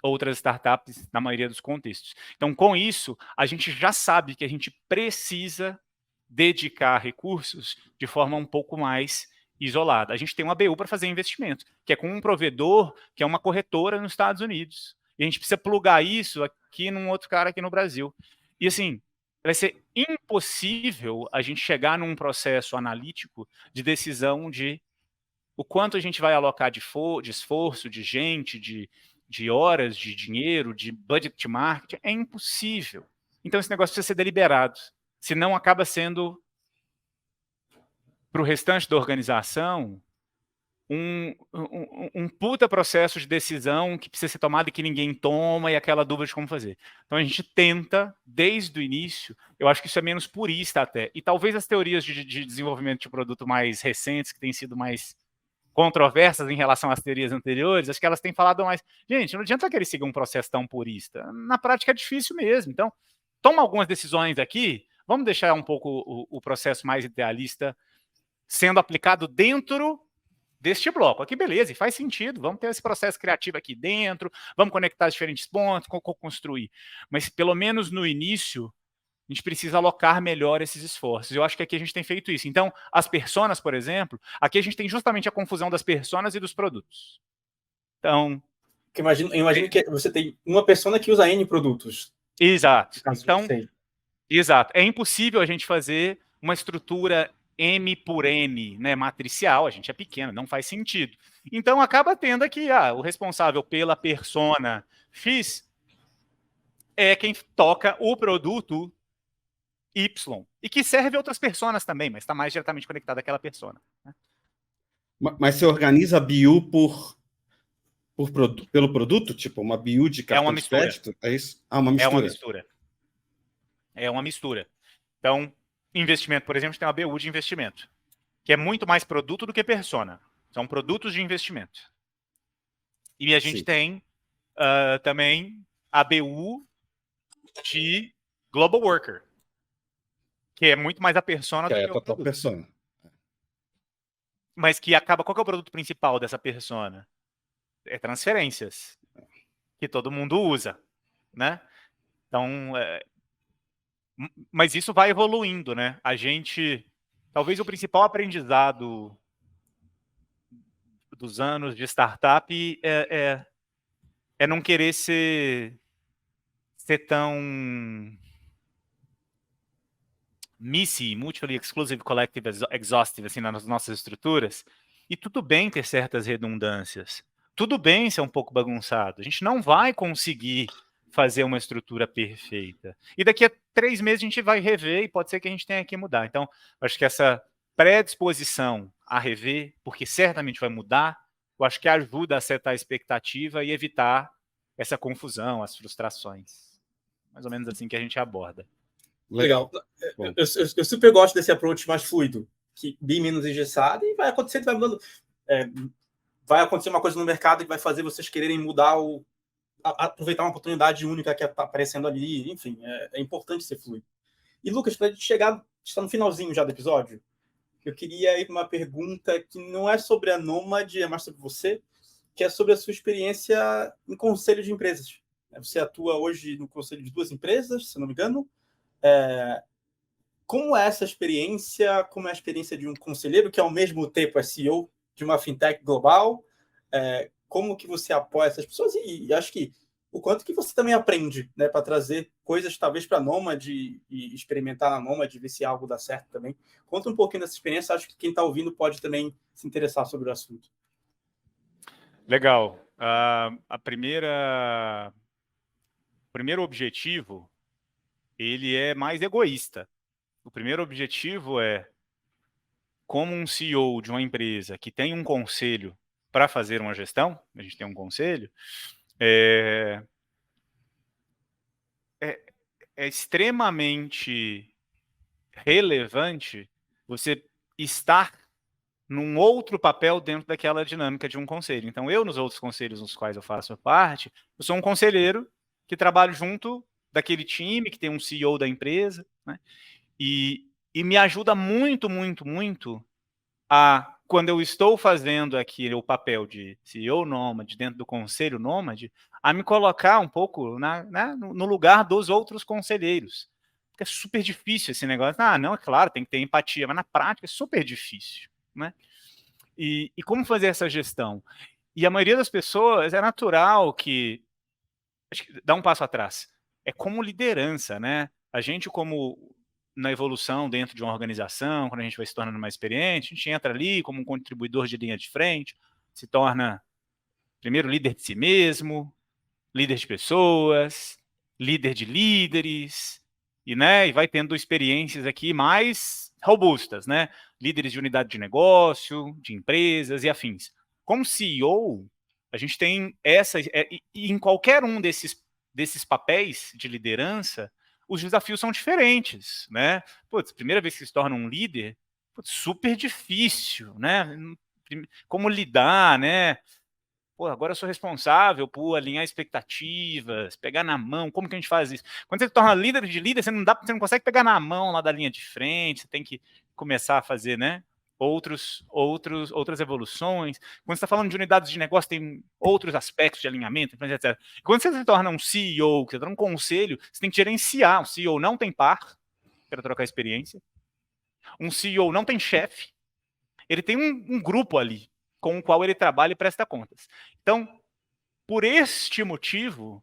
outras startups na maioria dos contextos. Então, com isso, a gente já sabe que a gente precisa dedicar recursos de forma um pouco mais isolada. A gente tem uma BU para fazer investimento, que é com um provedor, que é uma corretora nos Estados Unidos. E a gente precisa plugar isso aqui num outro cara aqui no Brasil. E assim, vai ser impossível a gente chegar num processo analítico de decisão de o quanto a gente vai alocar de esforço, de gente, de horas, de dinheiro, de budget de marketing. É impossível. Então esse negócio precisa ser deliberado. Senão acaba sendo, para o restante da organização, um puta processo de decisão que precisa ser tomado e que ninguém toma, e aquela dúvida de como fazer. Então a gente tenta, desde o início, eu acho que isso é menos purista até, e talvez as teorias de desenvolvimento de produto mais recentes, que têm sido mais controversas em relação às teorias anteriores, acho que elas têm falado mais, gente, não adianta querer seguir um processo tão purista, na prática é difícil mesmo, então toma algumas decisões aqui, vamos deixar um pouco o processo mais idealista sendo aplicado dentro deste bloco. Aqui, beleza, e faz sentido, vamos ter esse processo criativo aqui dentro, vamos conectar os diferentes pontos, construir. Mas, pelo menos no início, a gente precisa alocar melhor esses esforços. Eu acho que aqui a gente tem feito isso. Então, as personas, por exemplo, aqui a gente tem justamente a confusão das personas e dos produtos. Então... Eu imagino que você tem uma persona que usa N produtos. Exato. Então, exato. É impossível a gente fazer uma estrutura M por N, né, matricial, a gente é pequeno, não faz sentido. Então acaba tendo aqui, o responsável pela persona X é quem toca o produto Y, e que serve a outras personas também, mas está mais diretamente conectado àquela persona. Né? Mas você organiza a BU pelo produto? Tipo, uma BU de cartão de crédito? É isso? Uma mistura. É uma mistura. Então, investimento, por exemplo, tem uma BU de investimento, que é muito mais produto do que persona. São produtos de investimento. E a gente tem também a BU de Global Worker, que é muito mais a persona do que o produto. Persona. Mas que acaba... Qual que é o produto principal dessa persona? É transferências, que todo mundo usa, né? Então... Mas isso vai evoluindo, né? A gente... Talvez o principal aprendizado dos anos de startup é não querer ser tão mutually exclusive, collective, exhaustive, assim, nas nossas estruturas. E tudo bem ter certas redundâncias. Tudo bem ser um pouco bagunçado. A gente não vai conseguir fazer uma estrutura perfeita. E daqui a 3 meses a gente vai rever e pode ser que a gente tenha que mudar. Então, acho que essa predisposição a rever, porque certamente vai mudar, eu acho que ajuda a setar a expectativa e evitar essa confusão, as frustrações. Mais ou menos assim que a gente aborda. Legal. Eu super gosto desse approach mais fluido, que bem menos engessado, e vai acontecendo, vai mudando. Vai acontecer uma coisa no mercado que vai fazer vocês quererem mudar aproveitar uma oportunidade única que está aparecendo ali. Enfim, é importante ser fluido. E, Lucas, para a gente está no finalzinho já do episódio, eu queria ir para uma pergunta que não é sobre a Nômade, é mais sobre você, que é sobre a sua experiência em conselho de empresas. Você atua hoje no conselho de 2 empresas, se não me engano. Como é essa experiência? Como é a experiência de um conselheiro que, ao mesmo tempo, é CEO de uma fintech global? Como que você apoia essas pessoas? E acho que o quanto que você também aprende, né, para trazer coisas, talvez, para a Nômade e experimentar na Nômade, ver se algo dá certo também. Conta um pouquinho dessa experiência. Acho que quem está ouvindo pode também se interessar sobre o assunto. Legal. O primeiro objetivo, ele é mais egoísta. O primeiro objetivo é, como um CEO de uma empresa que tem um conselho para fazer uma gestão, a gente tem um conselho, é extremamente relevante você estar num outro papel dentro daquela dinâmica de um conselho. Então, eu, nos outros conselhos nos quais eu faço parte, eu sou um conselheiro que trabalho junto daquele time, que tem um CEO da empresa, né? E me ajuda muito, muito, muito quando eu estou fazendo aqui o papel de CEO Nômade, dentro do conselho Nômade, a me colocar um pouco no lugar dos outros conselheiros. Porque é super difícil esse negócio. Não, é claro, tem que ter empatia, mas na prática é super difícil, né? E como fazer essa gestão? E a maioria das pessoas é natural que... Acho que dá um passo atrás. É como liderança, né? A gente, como na evolução dentro de uma organização, quando a gente vai se tornando mais experiente, a gente entra ali como um contribuidor de linha de frente, se torna primeiro líder de si mesmo, líder de pessoas, líder de líderes, e vai tendo experiências aqui mais robustas, né? Líderes de unidade de negócio, de empresas e afins. Como CEO, a gente tem e em qualquer um desses papéis de liderança, os desafios são diferentes, né? Putz, primeira vez que se torna um líder, putz, super difícil, né? Como lidar, né? Pô, agora eu sou responsável por alinhar expectativas, pegar na mão, como que a gente faz isso? Quando você se torna líder de líder, você não consegue pegar na mão lá da linha de frente, você tem que começar a fazer, né? Outras evoluções. Quando você está falando de unidades de negócio, tem outros aspectos de alinhamento, etc. Quando você se torna um CEO, que você está num conselho, você tem que gerenciar. Um CEO não tem par para trocar experiência. Um CEO não tem chefe. Ele tem um grupo ali com o qual ele trabalha e presta contas. Então, por este motivo,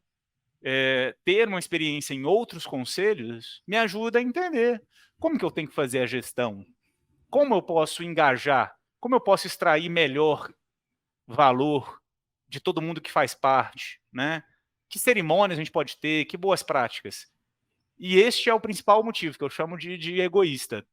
ter uma experiência em outros conselhos me ajuda a entender como que eu tenho que fazer a gestão, como eu posso engajar, como eu posso extrair melhor valor de todo mundo que faz parte, né? Que cerimônias a gente pode ter, que boas práticas. E este é o principal motivo, que eu chamo de egoísta,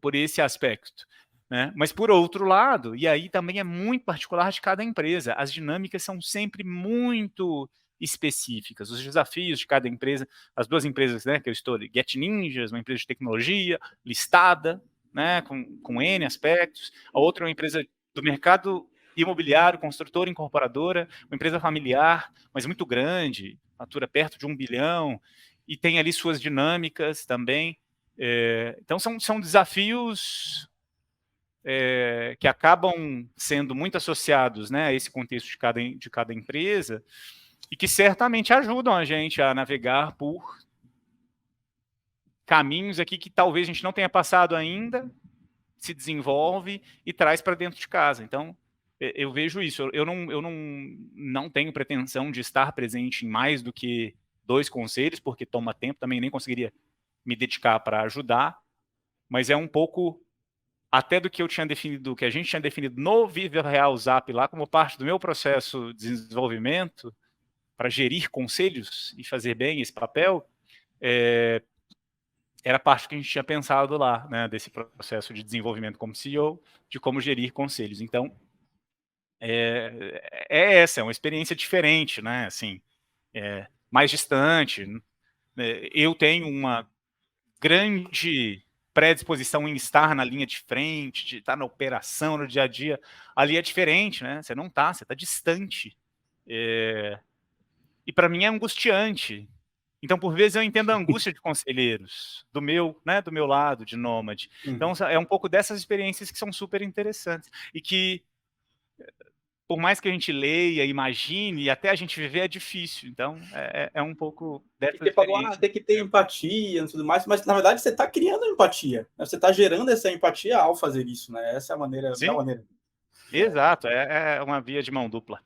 por esse aspecto. Né? Mas, por outro lado, e aí também é muito particular de cada empresa, as dinâmicas são sempre muito específicas, os desafios de cada empresa, as duas empresas, né, que eu estou ali, Get Ninjas, uma empresa de tecnologia, listada, né, com N aspectos, a outra é uma empresa do mercado imobiliário, construtora, incorporadora, uma empresa familiar, mas muito grande, fatura perto de 1 bilhão, e tem ali suas dinâmicas também. Então, são desafios que acabam sendo muito associados, né, a esse contexto de cada empresa e que certamente ajudam a gente a navegar por caminhos aqui que talvez a gente não tenha passado ainda, se desenvolve e traz para dentro de casa. Então, eu vejo isso. Eu não tenho pretensão de estar presente em mais do que 2 conselhos, porque toma tempo, também nem conseguiria me dedicar para ajudar, mas é um pouco até do que eu tinha definido, que a gente tinha definido no Viva Real Zap lá, como parte do meu processo de desenvolvimento, para gerir conselhos e fazer bem esse papel, era parte do que a gente tinha pensado lá, né, desse processo de desenvolvimento como CEO, de como gerir conselhos. Então, essa, é uma experiência diferente, né, assim, mais distante. Eu tenho uma grande predisposição em estar na linha de frente, de estar na operação, no dia a dia. Ali é diferente, né? Você não está, você está distante. E para mim é angustiante. Então, por vezes, eu entendo a angústia de conselheiros, do meu lado, de Nômade. Então, é um pouco dessas experiências que são super interessantes. E que, por mais que a gente leia, imagine, e até a gente viver, é difícil. Então, é um pouco dessa Você falou, tem que ter empatia e tudo mais, mas, na verdade, você está criando empatia. Né? Você está gerando essa empatia ao fazer isso. Né? Essa é a maneira. Sim. Da maneira. Exato, é uma via de mão dupla.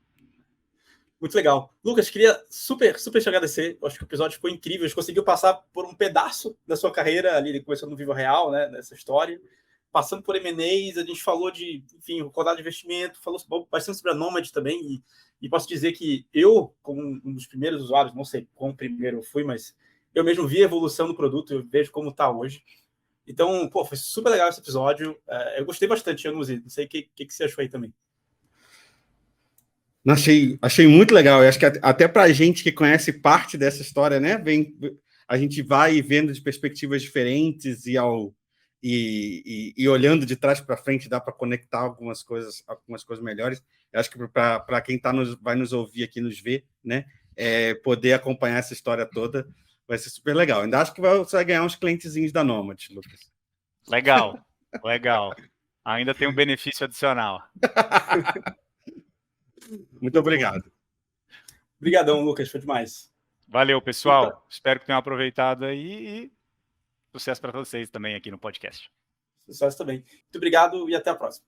Muito legal. Lucas, queria super te agradecer. Acho que o episódio ficou incrível. A gente conseguiu passar por um pedaço da sua carreira ali, começando no Viva Real, né, nessa história. Passando por M&As, a gente falou de, enfim, rodada de investimento, falou bastante sobre a Nômade também. E posso dizer que eu, como um dos primeiros usuários, não sei como primeiro eu fui, mas eu mesmo vi a evolução do produto, eu vejo como está hoje. Então, foi super legal esse episódio. Eu gostei bastante, Januzzi. Não sei o que você achou aí também. Achei muito legal. Eu acho que até para a gente que conhece parte dessa história, né, a gente vai vendo de perspectivas diferentes e olhando de trás para frente dá para conectar algumas coisas melhores. Eu acho que para quem vai nos ouvir aqui, nos ver, né, poder acompanhar essa história toda vai ser super legal. Ainda acho que você vai ganhar uns clientezinhos da Nômade, Lucas. Legal. Ainda tem um benefício adicional. Muito obrigado. Obrigadão, Lucas, foi demais. Valeu, pessoal. Espero que tenham aproveitado aí e sucesso para vocês também aqui no podcast. Sucesso também. Muito obrigado e até a próxima.